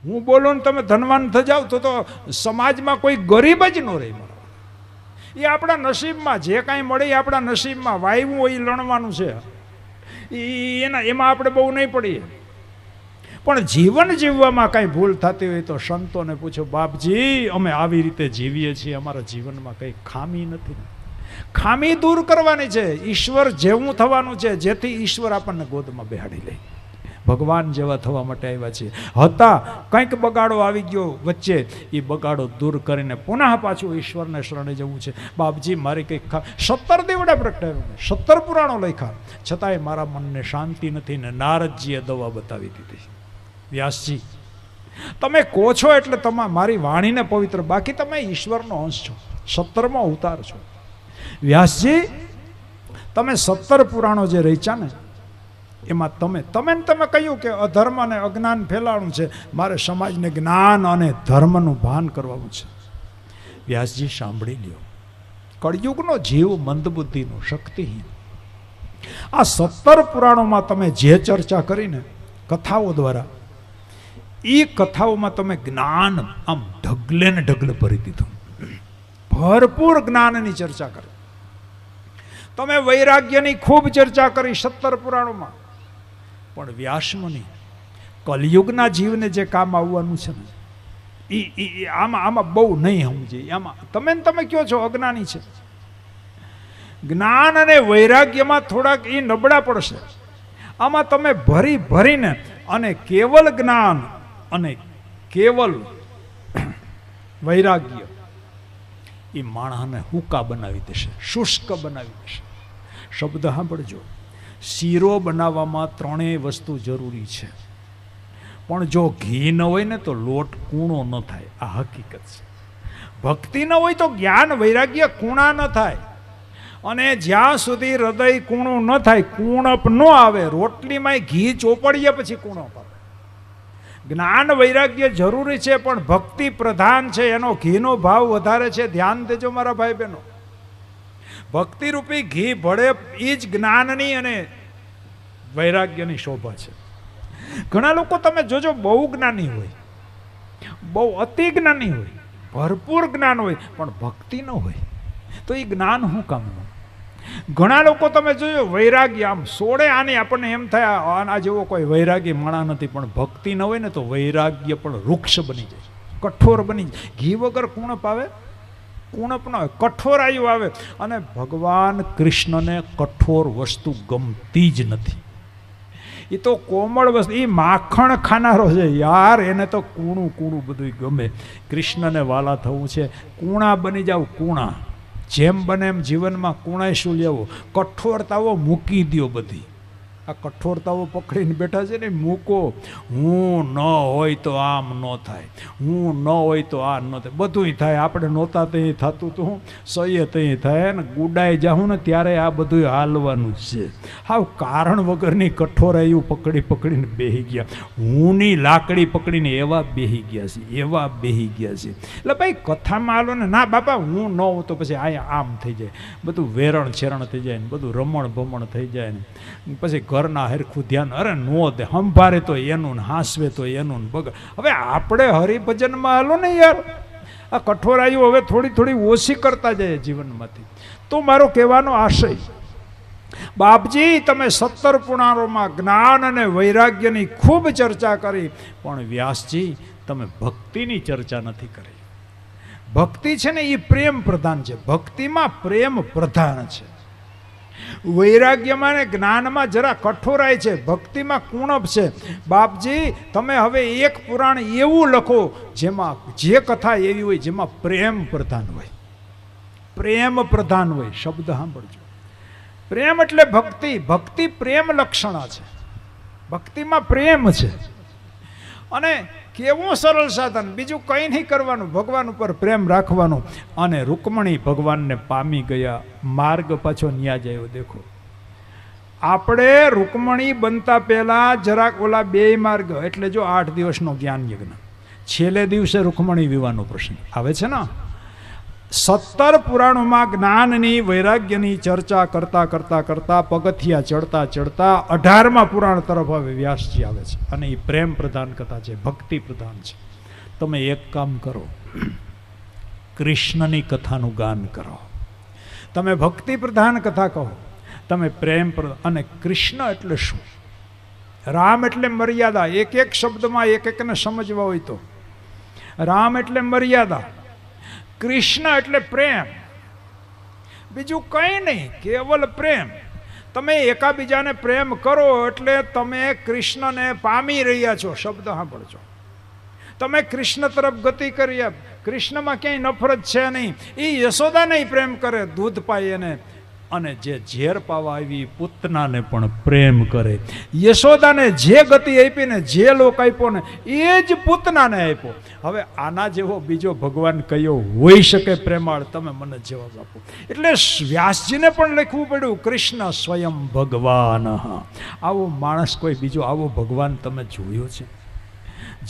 હું બોલું ને તમે ધનવાન થઈ જાવ તો સમાજમાં કોઈ ગરીબ જ ન રહે. એ આપણા નસીબમાં જે કાંઈ મળે એ આપણા નસીબમાં વાયવું હોય એ લણવાનું છે. એમાં આપણે બહુ નહીં પડીએ. પણ જીવન જીવવામાં કાંઈ ભૂલ થતી હોય તો સંતોને પૂછો, બાપજી અમે આવી રીતે જીવીએ છીએ, અમારા જીવનમાં કંઈ ખામી નથી. ખામી દૂર કરવાની છે. ઈશ્વર જેવું થવાનું છે જેથી ઈશ્વર આપણને ગોદમાં બેહાડી લે. ભગવાન જેવા થવા માટે આવ્યા છે. હતા કંઈક બગાડો આવી ગયો વચ્ચે, એ બગાડો દૂર કરીને પુનઃ પાછું ઈશ્વરને શરણે જવું છે. બાપજી મારી કંઈક 17 દીવડા પ્રગટાવ્યું, 17 પુરાણો લખ્યા, છતાંય મારા મનને શાંતિ નથી. ને નારદજીએ દવા બતાવી દીધી. વ્યાસજી તમે કહો છો એટલે મારી વાણીને પવિત્ર, બાકી તમે ઈશ્વરનો અંશ છો, 17મો અવતાર છો. વ્યાસજી તમે 17 પુરાણો જે રચ્યા ને એમાં તમે કહ્યું કે અધર્મ અને અજ્ઞાન ફેલાણું છે, મારે સમાજને જ્ઞાન અને ધર્મનું ભાન કરવાનું છે. વ્યાસજી સાંભળી લ્યો, કળયુગનો જીવ મંદબુદ્ધિનો શક્તિહીન. આ 17 પુરાણોમાં તમે જે ચર્ચા કરીને કથાઓ દ્વારા, એ કથાઓમાં તમે જ્ઞાન આમ ઢગલે ને ઢગલે ભરી દીધું. ભરપૂર જ્ઞાનની ચર્ચા કરી. તમે વૈરાગ્યની ખૂબ ચર્ચા કરી 17 પુરાણોમાં. પણ વ્યાસમુનિ કલયુગના જીવને જે કામ આવવાનું છે ને એ આમાં બહુ નહીં સમજે. આમાં તમે કહો છો અજ્ઞાની છે. જ્ઞાન અને વૈરાગ્યમાં થોડાક એ નબળા પડશે. આમાં તમે ભરીને અને કેવલ જ્ઞાન અને કેવલ વૈરાગ્ય એ માણસને હુકા બનાવી દેશે, શુષ્ક બનાવી દેશે. શબ્દ સાંભળજો, શીરો બનાવવામાં 3 વસ્તુ જરૂરી છે, પણ જો ઘી ન હોય ને તો લોટ કૂણો ન થાય. આ હકીકત છે. ભક્તિ ન હોય તો જ્ઞાન વૈરાગ્ય કૂણા ન થાય. અને જ્યાં સુધી હૃદય કૂણું ન થાય, કૂણપ ન આવે, રોટલીમાં ઘી ચોપડીએ પછી કૂણપ આવે. જ્ઞાન વૈરાગ્ય જરૂરી છે, પણ ભક્તિ પ્રધાન છે, એનો ઘીનો ભાવ વધારે છે. ધ્યાન દેજો મારા ભાઈ બહેનો. ભક્તિરૂપી ઘી ભળે એ જ જ્ઞાનની અને વૈરાગ્યની શોભા છે. ઘણા લોકો તમે જોજો બહુ જ્ઞાની હોય, બહુ અતિ જ્ઞાની હોય, ભરપૂર જ્ઞાન હોય, પણ ભક્તિ ન હોય તો એ જ્ઞાન શું કામનું? ઘણા લોકો તમે જોયો વૈરાગ્ય આમ સોડે આની, આપણને એમ થાય આના જેવો કોઈ વૈરાગ્ય માણા નથી, પણ ભક્તિ ન હોય ને તો વૈરાગ્ય પણ વૃક્ષ બની જાય, કઠોર બની જાય. ઘી વગર કૂણપ આવે? કૂણપ ન આવે, કઠોરાયું આવે. અને ભગવાન કૃષ્ણને કઠોર વસ્તુ ગમતી જ નથી. એ તો કોમળ વસ્તુ, એ માખણ ખાનારો છે યાર, એને તો કૂણું બધું ગમે. કૃષ્ણને વાલા થવું છે, કૂણા બની જાવ. કૂણા જેમ બને એમ જીવનમાં કૂણાય શું લેવો? કઠોરતાઓ મૂકી દો બધી. આ કઠોરતાઓ પકડીને બેઠા છે ને, મૂકો. હું ન હોય તો આમ ન થાય, હું ન હોય તો આ ન થાય, બધું થાય. આપણે નહોતા ત્યાં થતું તો હું સહીએ ત્યાં થાય ને, ગુડાઈ જાઉં ને ત્યારે આ બધું હાલવાનું જ છે. હાવ કારણ વગરની કઠોરાયું પકડીને બેહી ગયા. હુંની લાકડી પકડીને એવા બેહી ગયા છે, એવા બેહી ગયા છે. એટલે ભાઈ કથામાં હાલો ને, ના બાપા હું ન હોઉં તો પછી અહીંયા આમ થઈ જાય, બધું વેરણ છેરણ થઈ જાય ને, બધું રમણ ભમણ થઈ જાય ને, પછી ઘરના હરખું ધ્યાન, અરે નો દે, સંભારે તો એનું ને હાંસવે તો એનું બગ. હવે આપણે હરિભજનમાં હાલો ને યાર, આ કઠોરાયું હવે થોડી ઓછી કરતા જાય જીવનમાંથી. તો મારો કહેવાનો આશય, બાપજી તમે 17 પુરાણોમાં જ્ઞાન અને વૈરાગ્યની ખૂબ ચર્ચા કરી, પણ વ્યાસજી તમે ભક્તિની ચર્ચા નથી કરી. ભક્તિ છે ને એ પ્રેમ પ્રધાન છે. ભક્તિમાં પ્રેમ પ્રધાન છે. વૈરાગ્યમાં ને જ્ઞાનમાં જરા કઠોરાય છે, ભક્તિમાં કુણપ છે. બાપજી તમે હવે એક પુરાણ એવું લખો જેમાં જે કથા એવી હોય જેમાં પ્રેમ પ્રધાન હોય, પ્રેમ પ્રધાન હોય. શબ્દ સાંભળજો, પ્રેમ એટલે ભક્તિ. ભક્તિ પ્રેમ લક્ષણા છે, ભક્તિમાં પ્રેમ છે. અને કેવું સરળ સાધન, બીજું કંઈ નહીં કરવાનું, ભગવાન ઉપર પ્રેમ રાખવાનો. અને રૂકમણી ભગવાનને પામી ગયા, માર્ગ પાછો ન્યા જાય. દેખો આપણે રૂકમણી બનતા પહેલા જરાક ઓલા 2 માર્ગ, એટલે જો 8 દિવસનો જ્ઞાન યજ્ઞ, છેલ્લે દિવસે રૂકમણી વિવાહનો પ્રસંગ આવે છે ને, 17 પુરાણોમાં જ્ઞાનની વૈરાગ્યની ચર્ચા કરતા કરતા કરતા પગથિયા ચડતા ચડતા 18મા પુરાણ તરફ હવે વ્યાસજી આવે છે, અને એ પ્રેમ પ્રધાન કથા છે, ભક્તિ પ્રધાન છે. તમે એક કામ કરો, કૃષ્ણની કથાનું ગાન કરો. તમે ભક્તિ પ્રધાન કથા કહો, તમે પ્રેમ પ્રધાન. અને કૃષ્ણ એટલે શું? રામ એટલે મર્યાદા. એક એક શબ્દમાં એક એકને સમજવા હોય તો રામ એટલે મર્યાદા, કૃષ્ણ એટલે પ્રેમ, બીજું કંઈ નહીં, કેવલ પ્રેમ. તમે એકાબીજાને પ્રેમ કરો એટલે તમે કૃષ્ણને પામી રહ્યા છો. શબ્દ સાંભળજો, તમે કૃષ્ણ તરફ ગતિ કરી. કૃષ્ણમાં ક્યાંય નફરત છે નહીં. એ યશોદાને પ્રેમ કરે, દૂધ પાય એને, અને જે ઝેર પાવા આવી પૂતનાને પણ પ્રેમ કરે. યશોદાને જે ગતિ આપી ને, જે લોક આપ્યો ને, એ જ પૂતનાને આપ્યો. હવે આના જેવો બીજો ભગવાન કયો હોઈ શકે પ્રેમાળ? તમે મને જવાબ આપો. એટલે વ્યાસજીને પણ લખવું પડ્યું, કૃષ્ણ સ્વયં ભગવાન. આવો માણસ કોઈ બીજો, આવો ભગવાન તમે જોયો છે?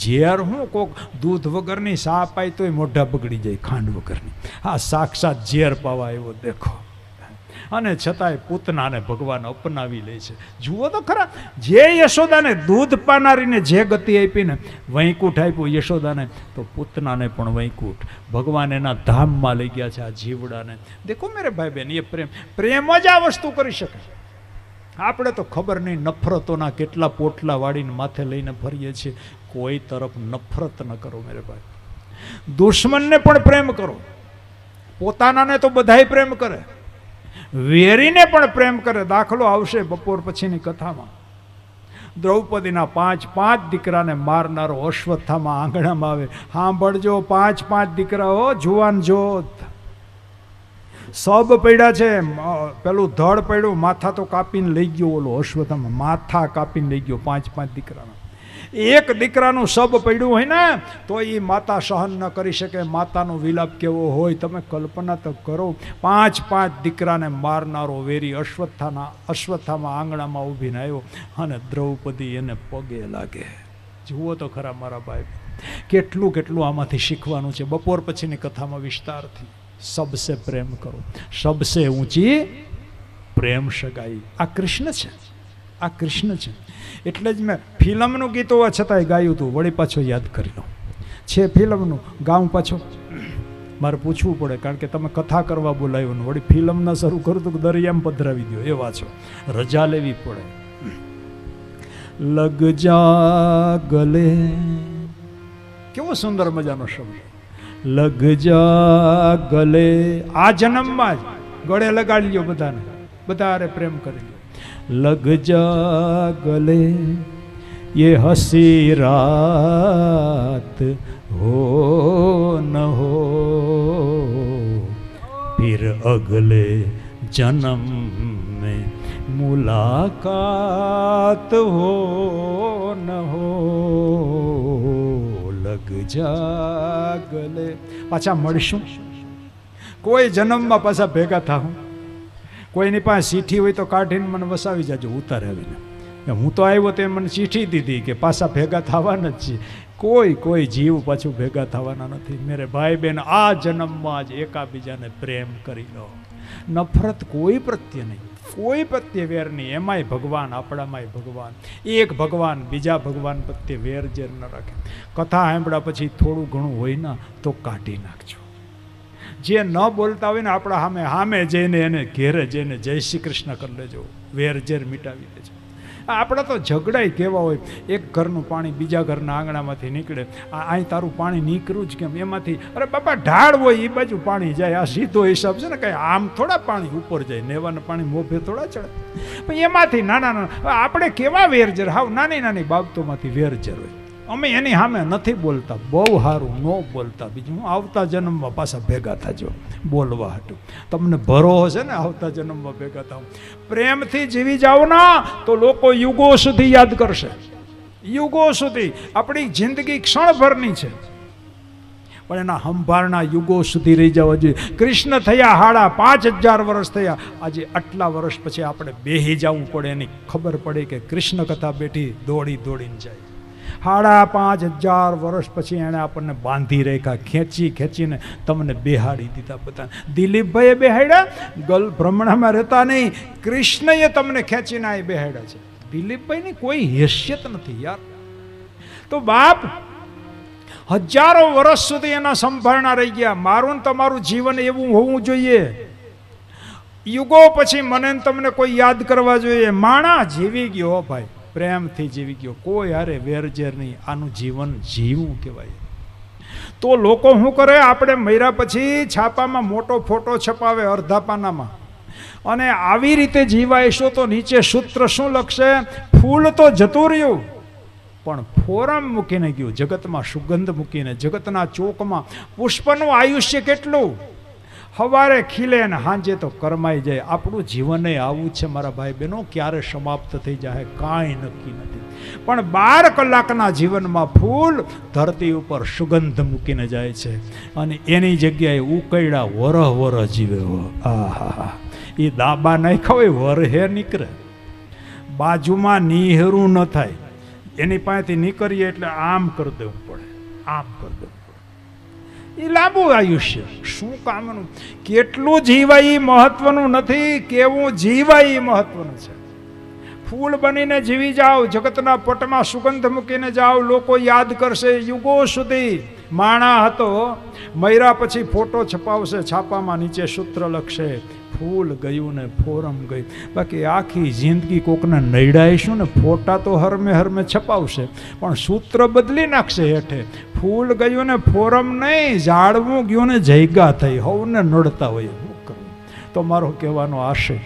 ઝેર હું કોક દૂધ વગરની સા પાય તોય મોઢા બગડી જાય, ખાંડ વગરની. હા, સાક્ષાત ઝેર પાવા આવ્યો દેખો. અને છતાંય પૂતનાને ભગવાન અપનાવી લે છે. જુઓ તો ખરા, જે યશોદાને દૂધ પાનારીને જે ગતિ આપીને વૈકુંઠ આપ્યું યશોદાને, તો પૂતનાને પણ વૈકુંઠ. ભગવાન એના ધામમાં લઈ ગયા છે આ જીવડાને. દેખો મેરે ભાઈ બહેન, એ પ્રેમ જ આ વસ્તુ કરી શકે. આપણે તો ખબર નહીં નફરતોના કેટલા પોટલા વાળીને માથે લઈને ફરીએ છીએ. કોઈ તરફ નફરત ન કરો મેરે ભાઈ. દુશ્મનને પણ પ્રેમ કરો. પોતાનાને તો બધાય પ્રેમ કરે, વેરીને પણ પ્રેમ કરે. દાખલો આવશે બપોર પછીની કથામાં. દ્રૌપદીના 5 દીકરાને મારનારો અશ્વત્થામા આંગણામાં આવે. સાંભળજો, 5 દીકરાઓ જુવાન જોત. સબ પડ્યા છે, પેલું ધડ પડ્યું, માથા તો કાપીને લઈ ગયો ઓલો અશ્વત્થામા, માથા કાપીને લઈ ગયો 5 દીકરાના. એક દીકરાનું સબ પડ્યું હોય ને તો એ માતા સહન ન કરી શકે. માતાનો વિલાપ કેવો હોય તમે કલ્પના તો કરો. 5 દીકરાને મારનારો વેરી અશ્વત્થામા આંગણામાં ઊભીને આવ્યો, અને દ્રૌપદી એને પગે લાગે. જુઓ તો ખરા મારા ભાઈ, કેટલું આમાંથી શીખવાનું છે. બપોર પછીની કથામાં વિસ્તારથી. સબસે પ્રેમ કરો, સબસે ઊંચી પ્રેમ સગાઈ. આ કૃષ્ણ છે, આ કૃષ્ણ છે. એટલે જ મેં ફિલ્મનું ગીત હોવા છતાંય ગાયું હતું. વળી પાછો યાદ કરી લો, છે ફિલ્મનું ગાઉં પાછો. મારે પૂછવું પડે, કારણ કે તમે કથા કરવા બોલાવ્યો ને વળી ફિલ્મના શરૂ કરું તો દરિયામાં પધરાવી દો એવા છો. રજા લેવી પડે. લગ જા ગલે, કેવો સુંદર મજાનો શબ્દ. લગ જા ગલે, આ જન્મમાં જ ગળે લગાડી લ્યો બધાને, બધા પ્રેમ કરી લો. લગ જા ગલે ये हंसी रात हो न हो, फिर अगले जन्म में मुलाकात हो न हो. लग जा गले, પાછા મળશું કોઈ જન્મમાં, પાછા ભેગા થાઉં. કોઈની પાસે ચીઠી હોય તો કાઢીને મને વસાવી જાજો ઉતારે આવીને. હું તો આવ્યો તે મને ચીઠી દીધી કે પાછા ભેગા થવાના જ છે. કોઈ જીવ પાછું ભેગા થવાના નથી મેરે ભાઈ બહેન. આ જન્મમાં જ એકાબીજાને પ્રેમ કરી લો. નફરત કોઈ પ્રત્યે નહીં, કોઈ પ્રત્યે વેર નહીં. એમાંય ભગવાન, આપણામાંય ભગવાન. એક ભગવાન બીજા ભગવાન પ્રત્યે વેર ઝેર ન રાખે. કથા સાંભળ્યા પછી થોડું ઘણું હોય ને તો કાઢી નાખજો. જે ન બોલતા હોય ને આપણા સામે જઈને એને ઘેરે જઈને જય શ્રી કૃષ્ણ કરી લેજો, વેર ઝેર મિટાવી દેજો. આપણા તો ઝઘડાય કેવા હોય, એક ઘરનું પાણી બીજા ઘરના આંગણામાંથી નીકળે. અહીં તારું પાણી નીકળ્યું જ કેમ? એમાંથી અરે બાપા ઢાળ હોય એ બાજુ પાણી જાય. આ સીધો હિસાબ છે ને, કંઈ આમ થોડા પાણી ઉપર જાય, નેવાના પાણી મોભે થોડા ચડે. પણ એમાંથી નાના આપણે કેવા વેરઝેર, હાવ નાની બાબતોમાંથી વેરઝેર હોય. અમે એની સામે નથી બોલતા, બહુ સારું ન બોલતા. બીજું હું આવતા જન્મમાં પાછા ભેગા થજો બોલવા હાટું. તમને ભરોસો છે ને આવતા જન્મમાં ભેગા થાવ. પ્રેમથી જીવી જાઓ ના તો લોકો યુગો સુધી યાદ કરશે. યુગો સુધી. આપણી જિંદગી ક્ષણભરની છે પણ એના સંભાળના યુગો સુધી રહી જવા જોઈએ. કૃષ્ણ થયા 5,500 વર્ષ થયા. આજે આટલા વર્ષ પછી આપણે બેહી જવું પડે, એની ખબર પડે કે કૃષ્ણ કથા બેઠી દોડીને જાય. 5,500 વર્ષ પછી એણે આપણને બાંધી રાખ્યા, ખેંચી ખેંચીને તમને બેહાડી દીધા. બધા દિલીપભાઈએ બેહાડ્યા, ભ્રમણામાં રહેતા નહીં, કૃષ્ણએ તમને ખેંચીને આ બેહાડ્યા છે. દિલીપભાઈની કોઈ હેસિયત નથી યાર. તો બાપ હજારો વર્ષ સુધી એના સંભાળના રહી ગયા. મારું ને તમારું જીવન એવું હોવું જોઈએ. યુગો પછી મને તમને કોઈ યાદ કરવા જોઈએ. માણા જીવી ગયો ભાઈ, પ્રેમથી જીવી ગયો, કોઈ હારે વેરઝેર નહીં. આનું જીવન જીવવું કહેવાય. તો લોકો શું કરે, આપણે મર્યા પછી છાપામાં મોટો ફોટો છપાવે અડધા પાનામાં, અને આવી રીતે જીવાઈશો તો નીચે સૂત્ર શું લખશે? ફૂલ તો જતું રહ્યું પણ ફોરમ મૂકીને ગયું. જગતમાં સુગંધ મૂકીને, જગતના ચોકમાં પુષ્પનું આયુષ્ય કેટલું? સવારે ખીલે ને સાંજે તો કરમાઈ જાય. આપણું જીવન આવું છે મારા ભાઈ બહેનો, ક્યારે સમાપ્ત થઈ જાય કાંઈ નક્કી નથી. પણ 12 કલાકના જીવનમાં ફૂલ ધરતી ઉપર સુગંધ મૂકીને જાય છે, અને એની જગ્યાએ ઉકળ્યા વરહ જીવે. આહા, એ દાબા નાખ્યા હોય વરહે નીકળે, બાજુમાં નિહરું ન થાય. એની પાસેથી નીકળીએ એટલે આમ કરી દેવું પડે, આમ કરી દેવું. એ લાંબુ આયુષ્ય શું કામનું? કેટલું જીવાય એ મહત્વનું નથી, કેવું જીવાય એ મહત્વનું છે. ફૂલ બનીને જીવી જાઓ, જગતના પટમાં સુગંધ મૂકીને જાઓ, લોકો યાદ કરશે યુગો સુધી. માણા હતો, મર્યા પછી ફોટો છપાવશે, છાપામાં નીચે સૂત્ર લખશે, ફૂલ ગયું ને ફોરમ ગઈ. બાકી આખી જિંદગી કોકને નડ્યાઈશું ને ફોટા તો હરમે છપાવશે, પણ સૂત્ર બદલી નાખશે હેઠે. ફૂલ ગયું ને ફોરમ નહીં, ઝાડવું ગયું ને જયગા થઈ. હવને નડતા હોય શું કરવું? તો મારો કહેવાનો આશય,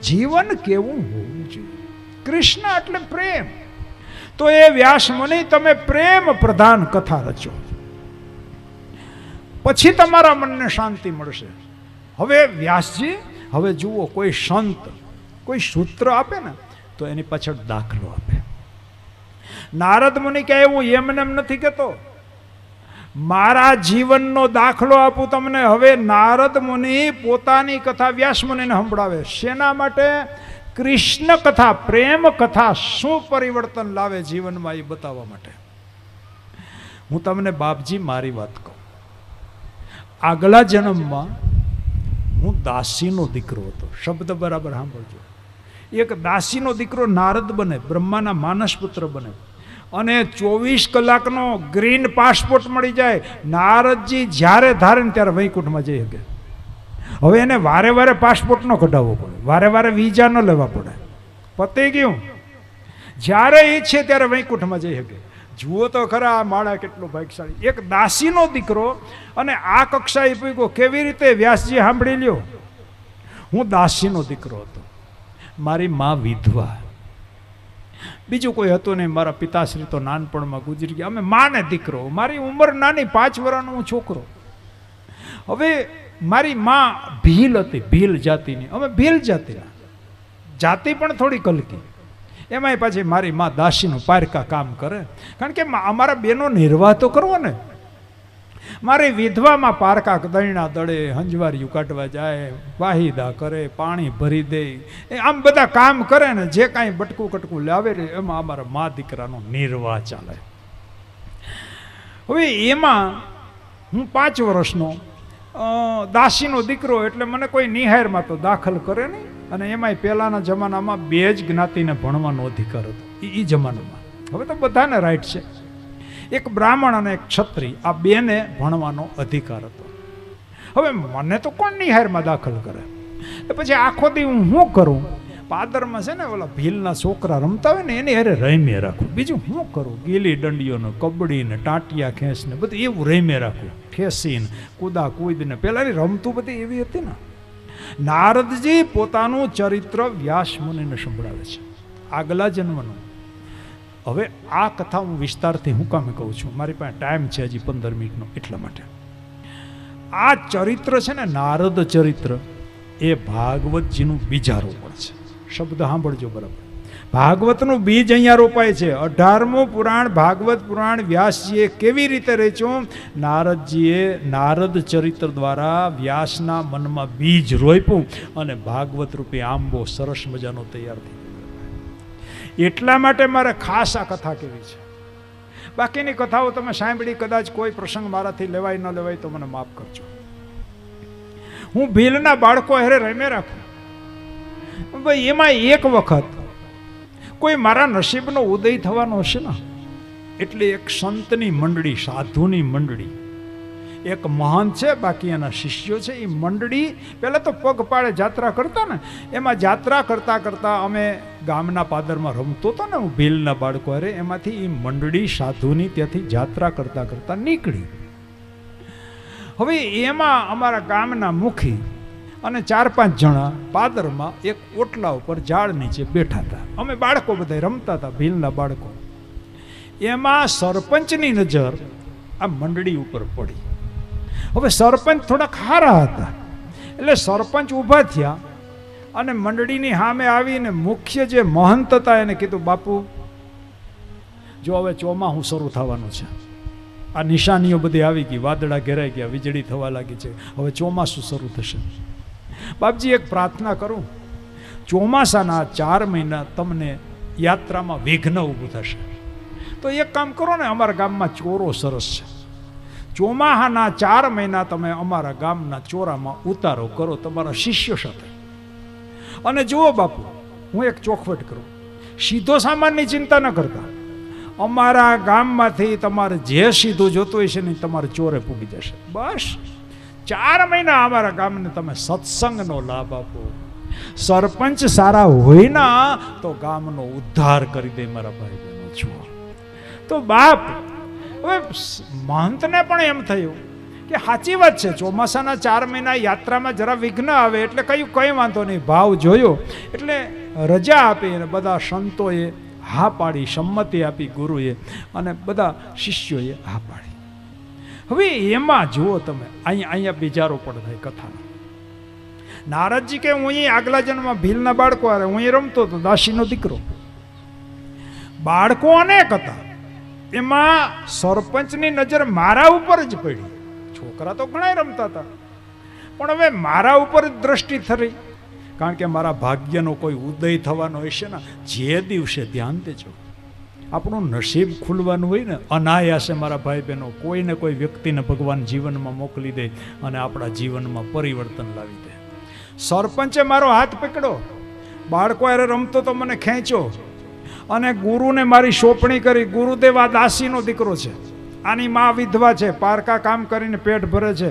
જીવન કેવું હોવું જોઈએ? કૃષ્ણ એટલે પ્રેમ. તો એ વ્યાસ મુનિ, તમે પ્રેમ પ્રધાન કથા રચો, પછી તમારા મનને શાંતિ મળશે. હવે વ્યાસજી, હવે જુઓ, કોઈ સંત કોઈ સૂત્ર આપે ને તો એની પાછળ દાખલો આપે. નારદ મુનિ કહે, હું એમને એમ નથી કહેતો, મારા જીવનનો દાખલો આપું તમને. હવે નારદ મુનિ પોતાની કથા વ્યાસ મુનિને સંભળાવે. શેના માટે? કૃષ્ણ કથા, પ્રેમ કથા શું પરિવર્તન લાવે જીવનમાં એ બતાવવા માટે. હું તમને બાપજી મારી વાત કહું. આગલા જન્મમાં હું દાસીનો દીકરો હતો. શબ્દ બરાબર સાંભળજો. એક દાસીનો દીકરો નારદ બને, બ્રહ્માના માનસપુત્ર બને, અને 24 કલાકનો ગ્રીન પાસપોર્ટ મળી જાય. નારદજી જ્યારે ધારે ને ત્યારે વૈકુંઠમાં જઈ શકે. હવે એને વારે વારે પાસપોર્ટ ન કઢાવવો પડે, વારે વારે વિઝા ન લેવા પડે. પતી ગયું. જ્યારે ઈચ્છે ત્યારે વૈકુંઠમાં જઈ શકે. જુઓ તો ખરા આ માળા કેટલો ભાગ્યશાળી. એક દાસીનો દીકરો અને આ કક્ષાએ પૂગ્યો. કેવી રીતે? વ્યાસજી સાંભળી લ્યો. હું દાસીનો દીકરો હતો, મારી મા વિધવા, બીજું કોઈ હતું નહીં. મારા પિતાશ્રી તો નાનપણમાં ગુજરી ગયા. અમે મા ને દીકરો. મારી ઉંમર નાની, 5 વર્ષનો હું છોકરો. હવે મારી મા ભીલ હતી, ભીલ જાતિની. અમે ભીલ જાતિના, જાતિ પણ થોડી કલકી. એમાંય પાછી મારી મા દાસીનું પારકા કામ કરે, કારણ કે અમારા બેનો નિર્વાહ તો કરવો ને. મારી વિધવામાં પારકા દહીણા દળે, હંજવારીયું કાઢવા જાય, વાહિદા કરે, પાણી ભરી દે, આમ બધા કામ કરે ને. જે કાંઈ બટકું કટકું લાવે એમાં અમારા મા દીકરાનો નિર્વાહ ચાલે. હવે એમાં હું 5 વર્ષનો દાસીનો દીકરો, એટલે મને કોઈ નિહારમાં તો દાખલ કરે નહીં. અને એમાંય પહેલાના જમાનામાં 2 જ જ્ઞાતિને ભણવાનો અધિકાર હતો એ જમાનામાં. હવે તો બધાને રાઈટ છે. એક બ્રાહ્મણ અને એક ક્ષત્રિય, આ 2ને ભણવાનો અધિકાર હતો. હવે મને તો કોણ નિહારમાં દાખલ કરે? પછી આખો દી હું શું કરું? પાદરમાં છે ને ઓલા ભીલના છોકરા રમતા હોય ને એની હારે રમ્યા રાખું. બીજું શું કરું? ગીલી દંડીઓને, કબડ્ડીને, ટાંટિયા ખેંચને બધું એવું રમ્યા રાખું. ઠેસીને, કૂદા કૂદને. પહેલાંની રમતું બધી એવી હતી ને. નારદજી પોતાનું ચરિત્ર વ્યાસ મુનિને સંભળાવે છે, આગલા જન્મનું. હવે આ કથા હું વિસ્તારથી હું કામે કહું છું, મારી પાસે ટાઈમ છે હજી 15 મિનિટનો, એટલા માટે. આ ચરિત્ર છે ને, નારદ ચરિત્ર, એ ભાગવતજીનું બીજારોપણ છે. શબ્દ સાંભળજો બરાબર. ભાગવતનું બીજ અહીંયા રોપાય છે. 18મું પુરાણ ભાગવત પુરાણ વ્યાસજીએ કેવી રીતે રચ્યું? નારદજીએ નારદ ચરિત્ર દ્વારા વ્યાસના મનમાં બીજ રોપ્યું અને ભાગવત રૂપી આંબો સરસ મજાનો તૈયાર થઈ ગયો. એટલા માટે મારે ખાસ આ કથા કેવી છે. બાકીની કથાઓ તમે સાંભળી, કદાચ કોઈ પ્રસંગ મારાથી લેવાય ન લેવાય તો મને માફ કરજો. હું ભીલના બાળકો હારે રમે રાખું ભાઈ, એમાં એક વખત કોઈ મારા નસીબનો ઉદય થવાનો હશે ને, એટલે એક સંતની મંડળી, સાધુની મંડળી, એક મહંત છે, બાકી એના શિષ્યો છે. એ મંડળી પહેલાં તો પગપાળે જાત્રા કરતા ને, એમાં જાત્રા કરતાં કરતાં અમે ગામના પાદરમાં રમતો હતો ને, હું ભીલના બાળકો અરે, એમાંથી એ મંડળી સાધુની ત્યાંથી જાત્રા કરતાં કરતાં નીકળી. હવે એમાં અમારા ગામના મુખી અને 4-5 જણા પાદરમાં એક ઓટલા ઉપર ઝાડ નીચે બેઠા હતા. અમે બાળકો બધા રમતા હતા, ભીલના બાળકો. એમાં સરપંચની નજર આ મંડળી ઉપર પડી. હવે સરપંચ થોડા ખારા હતા, એટલે સરપંચ ઊભા થયા અને મંડળીની સામે આવીને મુખ્ય જે મહંત હતા એને કીધું, બાપુ જો હવે ચોમાસું શરૂ થવાનું છે, આ નિશાનીઓ બધી આવી ગઈ, વાદળા ઘેરાઈ ગયા, વીજળી થવા લાગી છે, હવે ચોમાસું શરૂ થશે. બાપજી એક પ્રાર્થના કરું, ચોમાસાના 4 મહિના તમને યાત્રામાં વિઘ્ન ઊભું થશે, તો એક કામ કરો ને, અમારા ગામમાં ચોરો સરસ છે, ચોમાહાના 4 મહિના તમે અમારા ગામના ચોરામાં ઉતારો કરો તમારા શિષ્યો સાથે. અને જુઓ બાપુ, હું એક ચોખવટ કરું, સીધો સામાનની ચિંતા ન કરતા, અમારા ગામમાંથી તમારે જે સીધું જોતું હોય છે ને તમારે ચોરે પૂગી જશે. બસ 4 મહિના અમારા ગામને તમે સત્સંગનો લાભ આપો. સરપંચ સારા હોય ના તો ગામનો ઉદ્ધાર કરી દે મારા ભાઈ બહેનો. જુઓ તો બાપ, હવે મહંતને પણ એમ થયું કે સાચી વાત છે, ચોમાસાના 4 મહિના યાત્રામાં જરા વિઘ્ન આવે એટલે કયું કંઈ વાંધો નહીં. ભાવ જોયો એટલે રજા આપી અને બધા સંતોએ હા પાડી, સંમતિ આપી ગુરુએ, અને બધા શિષ્યોએ હા પાડી. હવે એમાં જુઓ તમે, અહીંયા બીજારો પણ થાય કથાનો. નારદજી કે હું અહીં આગલા જન્મમાં ભીલના બાળકો હારે હું અહીં રમતો હતો, દાસીનો દીકરો. બાળકો અનેક હતા, એમાં સરપંચની નજર મારા ઉપર જ પડી. છોકરા તો ઘણા રમતા હતા, પણ હવે મારા ઉપર જ દ્રષ્ટિ થઈ, કારણ કે મારા ભાગ્યનો કોઈ ઉદય થવાનો હશે ને, જે દિવસે ધ્યાન દેજો, આપણું નસીબ ખુલવાનું હોય ને, અનાયાસે મારા ભાઈ બહેનો કોઈને કોઈ વ્યક્તિને ભગવાન જીવનમાં મોકલી દે અને આપણા જીવનમાં પરિવર્તન લાવી દે. સરપંચે મારો હાથ પકડ્યો, બાળકો હારે રમતો તો મને ખેંચો અને ગુરુને મારી સોંપણી કરી. ગુરુદેવ આ દાસીનો દીકરો છે, આની માં વિધવા છે, પારકા કામ કરીને પેટ ભરે છે.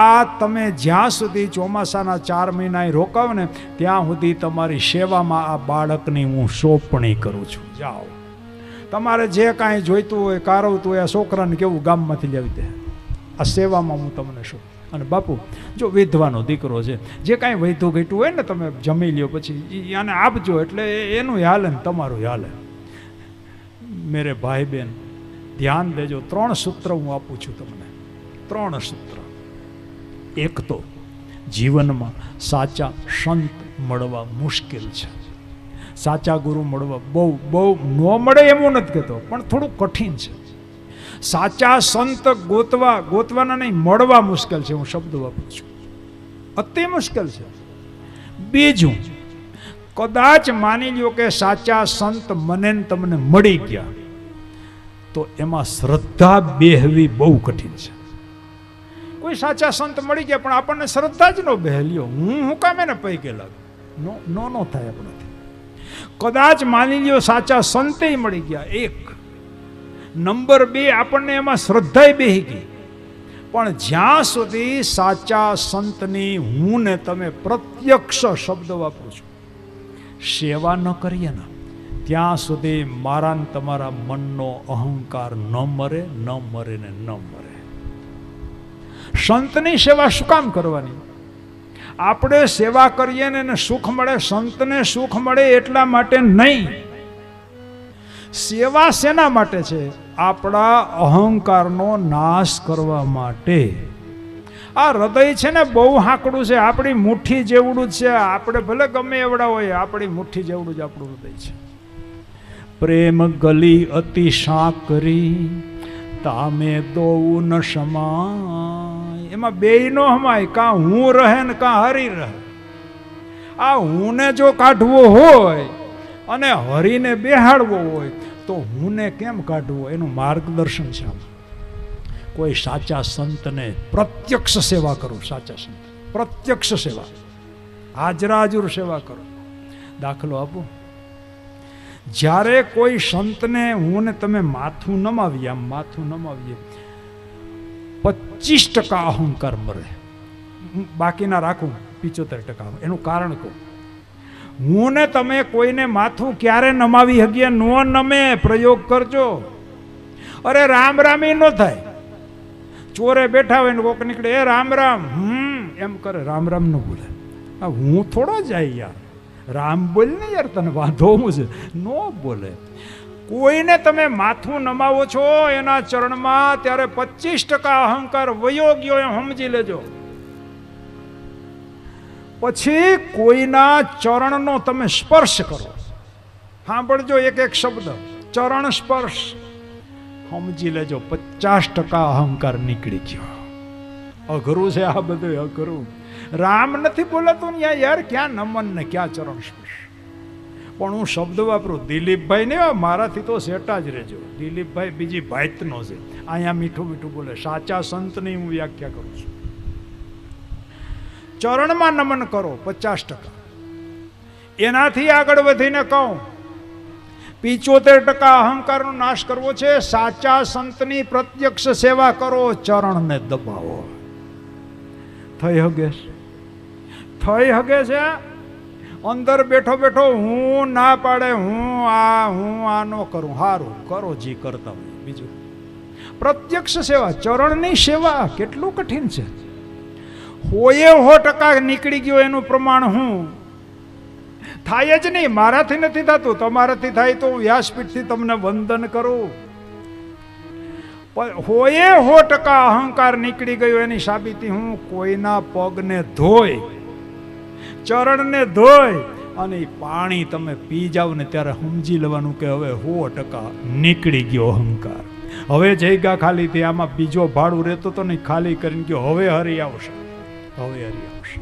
આ તમે જ્યાં સુધી ચોમાસાના 4 મહિના રોકાવ ને ત્યાં સુધી તમારી સેવામાં આ બાળકની હું સોંપણી કરું છું. જાઓ, તમારે જે કાંઈ જોઈતું હોય, કારવતું હોય, આ છોકરાને કેવું ગામમાંથી લાવી દે, આ સેવામાં હું તમને શું. અને બાપુ જો વિધવાનો દીકરો છે, જે કાંઈ વૈધું ઘટ્યું હોય ને તમે જમી લ્યો, પછી આને આપજો, એટલે એનું હાલે ને તમારું હાલે. મેરે ભાઈ બહેન ધ્યાન દેજો, 3 સૂત્ર હું આપું છું તમને, 3 સૂત્ર. એક તો જીવનમાં સાચા સંત મળવા મુશ્કેલ છે, સાચા ગુરુ મળવા બહુ ન મળે એવું નથી કહેતો, પણ થોડું કઠિન છે. સાચા સંત ગોતવાના નહીં, મળવા મુશ્કેલ છે. હું શબ્દ વાપરું છું, અતિ મુશ્કેલ છે. બીજું, કદાચ માની લ્યો કે સાચા સંત મને તમને મળી ગયા, તો એમાં શ્રદ્ધા બેહવી બહુ કઠિન છે. કોઈ સાચા સંત મળી ગયા પણ આપણને શ્રદ્ધા જ ન બેહલ્યો, હું કામ એને પૈકે લાગે, નો થાય આપણાથી. કદાચ માની લ્યો સાચા સંતે મળી ગયા, 1. નંબર 2, આપણને એમાં શ્રદ્ધા બેહી ગઈ, પણ જ્યાં સુધી સાચા સંતની હું ને તમે પ્રત્યક્ષ શબ્દ વાપરું છું, સેવા ન કરીએ ને ત્યાં સુધી મારા ને તમારા મનનો અહંકાર ન મરે ને ન મરે. સંતની સેવા શું કામ કરવાની? આપણે સેવા કરીએ ને એને સુખ મળે, સંતને સુખ મળે એટલા માટે નહીં. સેવા શેના માટે છે? આપણા અહંકારનો નાશ કરવા માટે. આ હૃદય છે ને બહુ હાંકડું છે, આપણી મુઠ્ઠી જેવડું જ છે. આપણે ભલે ગમે એવડા હોય, આપણી મુઠ્ઠી જેવડું જ આપણું હૃદય છે. પ્રેમ ગલી અતિ સાંકરી તામે દોઉ ન સમાય. એમાં બેય નો હમાય, કાં હું રહે ને કાં હરી રહે. આ હું ને જો કાઢવો હોય અને હરીને બેહાડવો હોય તો હું ને કેમ કાઢવું એનું માર્ગદર્શન છે આમાં. કોઈ સાચા સંતને પ્રત્યક્ષ સેવા કરો. સાચા સંત પ્રત્યક્ષ સેવા, હાજરાજુર સેવા કરો. દાખલો આપો, જ્યારે કોઈ સંતને હું ને તમે માથું નમાવીએ, આમ માથું નમાવીએ, 25% અહંકાર મરે, બાકીના રાખું 75%. એનું કારણ કહું, હું ને તમે કોઈને માથું ક્યારે નમાવી શકીએ? નો નમે. પ્રયોગ કરજો. અરે રામ રામી ન થાય. ચોરે બેઠા હોય ને કોક નીકળે, એ રામ રામ, એમ કરે, રામ રામ ન બોલે. હું થોડો જાય યાર, રામ બોલ ને યાર, તને વાંધો હું છે? નો બોલે. કોઈને તમે માથું નમાવો છો એના ચરણમાં, ત્યારે 25% અહંકાર વયો ગયો એમ સમજી લેજો. પછી કોઈના ચરણનો તમે સ્પર્શ કરો. સાંભળજો એક એક શબ્દ, ચરણ સ્પર્શ. સમજી લેજો 50% અહંકાર નીકળી ગયો. અઘરું છે આ બધું, અઘરું. રામ નથી બોલાતું ને યાર, ક્યાં નમન ને ક્યાં ચરણ સ્પર્શ. પણ હું શબ્દ વાપરું, દિલીપભાઈ ને મારાથી તો સેટા જ રહેજો. દિલીપભાઈ બીજી ભાઈતનો છે, અહીંયા મીઠું મીઠું બોલે. સાચા સંતની હું વ્યાખ્યા કરું છું. ચરણમાં નમન કરો 50%. એનાથી આગળ વધીને કહું, 75% અહંકારનો નાશ કરવો છે. સાચા સંતની પ્રત્યક્ષ સેવા કરો, ચરણને દબાવો. થઈ હગે? થઈ હગે છે? અંદર બેઠો બેઠો હું ના પાડે, હું આ નો કરું. હારું કરો જી કરતા હોય. બીજું પ્રત્યક્ષ સેવા, ચરણની સેવા કેટલું કઠિન છે. 100% નીકળી ગયો એનું પ્રમાણ હું થાય જ નહીં. મારાથી નથી થતું, તમારાથી થાય તો વ્યાસપીઠથી તમને વંદન કરું. 100% અહંકાર નીકળી ગયો એની સાબિતી હું કોઈના પગને ધોઈ, ચરણને ધોઈ અને પાણી તમે પી જાવ ને ત્યારે સમજી લેવાનું કે હવે 100% નીકળી ગયો અહંકાર. હવે જગ્યા ખાલી થઈ. આમાં બીજો ભાડું રહેતો તો નહીં, ખાલી કરીને ગયો. હવે હરી આવશે, હવે હરી આવશે.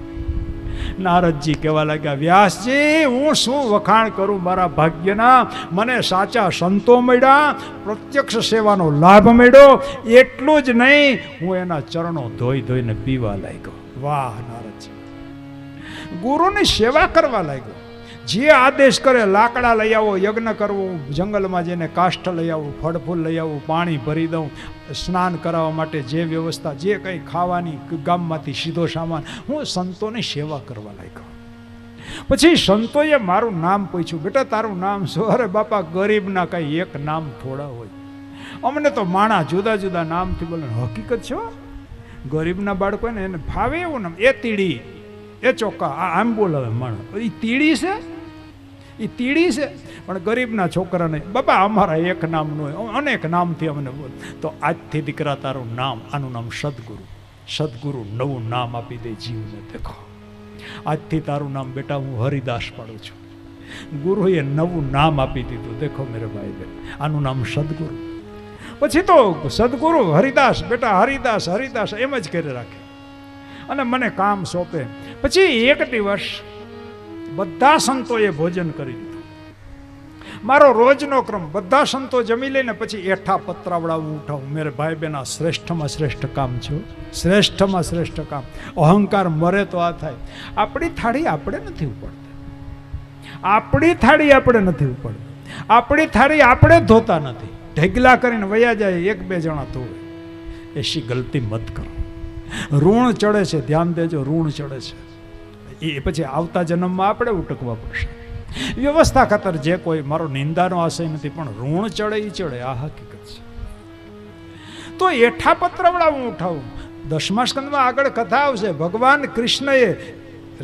નારદજી કહેવા લાગ્યા, વ્યાસજી હું શું વખાણ કરું મારા ભાગ્યના. મને સાચા સંતો મળ્યા, પ્રત્યક્ષ સેવાનો લાભ મળ્યો. એટલું જ નહીં, હું એના ચરણો ધોઈ ધોઈને પીવા લાગ્યો. વાહ નારદજી, ગુરુની સેવા કરવા લાગ્યો. જે આદેશ કરે, લાકડા લઈ આવો, યજ્ઞ કરવું, જંગલમાં જઈને કાષ્ઠ લઈ આવું, ફળ ફૂલ લઈ આવું, પાણી ભરી દઉં, સ્નાન કરાવવા માટે જે વ્યવસ્થા, જે કંઈ ખાવાની, ગામમાંથી સીધો સામાન, હું સંતોની સેવા કરવા લાગ્યો. પછી સંતોએ મારું નામ પૂછ્યું, બેટા તારું નામ શું? અરે બાપા, ગરીબના કઈ એક નામ થોડા હોય, અમને તો માણા જુદા જુદા નામથી બોલે. હકીકત છે, ગરીબના બાળકો ને એને ભાવે એવું નામ. એ તીડી, એ ચોક્કા, આમ બોલાવે માણસ. એ તીડી છે, એ તીડી છે. પણ ગરીબના છોકરાને બાપા અમારા એક નામનું હોય, અનેક નામથી અમને બોલ. તો આજથી દીકરા તારું નામ, આનું નામ સદગુરુ. સદગુરુ નવું નામ આપી દે જીવને. દેખો, આજથી તારું નામ બેટા હું હરિદાસ પાડું છું. ગુરુએ નવું નામ આપી દીધું. દેખો મેરે ભાઈ બહેન, આનું નામ સદગુરુ. પછી તો સદગુરુ હરિદાસ, બેટા હરિદાસ હરિદાસ એમ જ કરી રાખે અને મને કામ સોંપે. પછી એક દિવસ બધા સંતોએ ભોજન કરી દીધું. મારો રોજનો ક્રમ, બધા સંતો જમી લઈને પછી એઠા પતરાવડા હું ઉઠાવું. મેરે ભાઈ બહેન, આ શ્રેષ્ઠમાં શ્રેષ્ઠ કામ છે. શ્રેષ્ઠમાં શ્રેષ્ઠ કામ. અહંકાર મરે તો આ થાય. આપણી થાળી આપણે નથી ઉપાડતા. આપણી થાળી આપણે નથી ઉપાડતા. આપણી થાળી આપણે ધોતા નથી. ઢગલા કરીને વયા જાય, એક બે જણા ધોવે. એસી ગલતી મત કરો. ઋણ ચડે છે, ધ્યાન દેજો, ઋણ ચડે છે. એ પછી આવતા જન્મમાં આપણે ઉટકવા પડશે. વ્યવસ્થા ખાતર જે કોઈ, મારો નિંદાનો આશય નથી, પણ ઋણ ચડે એ ચડે, આ હકીકત છે. તો એઠા પત્રવડા હું ઉઠાવું. 10મા સ્કંદમાં આગળ કથા આવશે. ભગવાન કૃષ્ણએ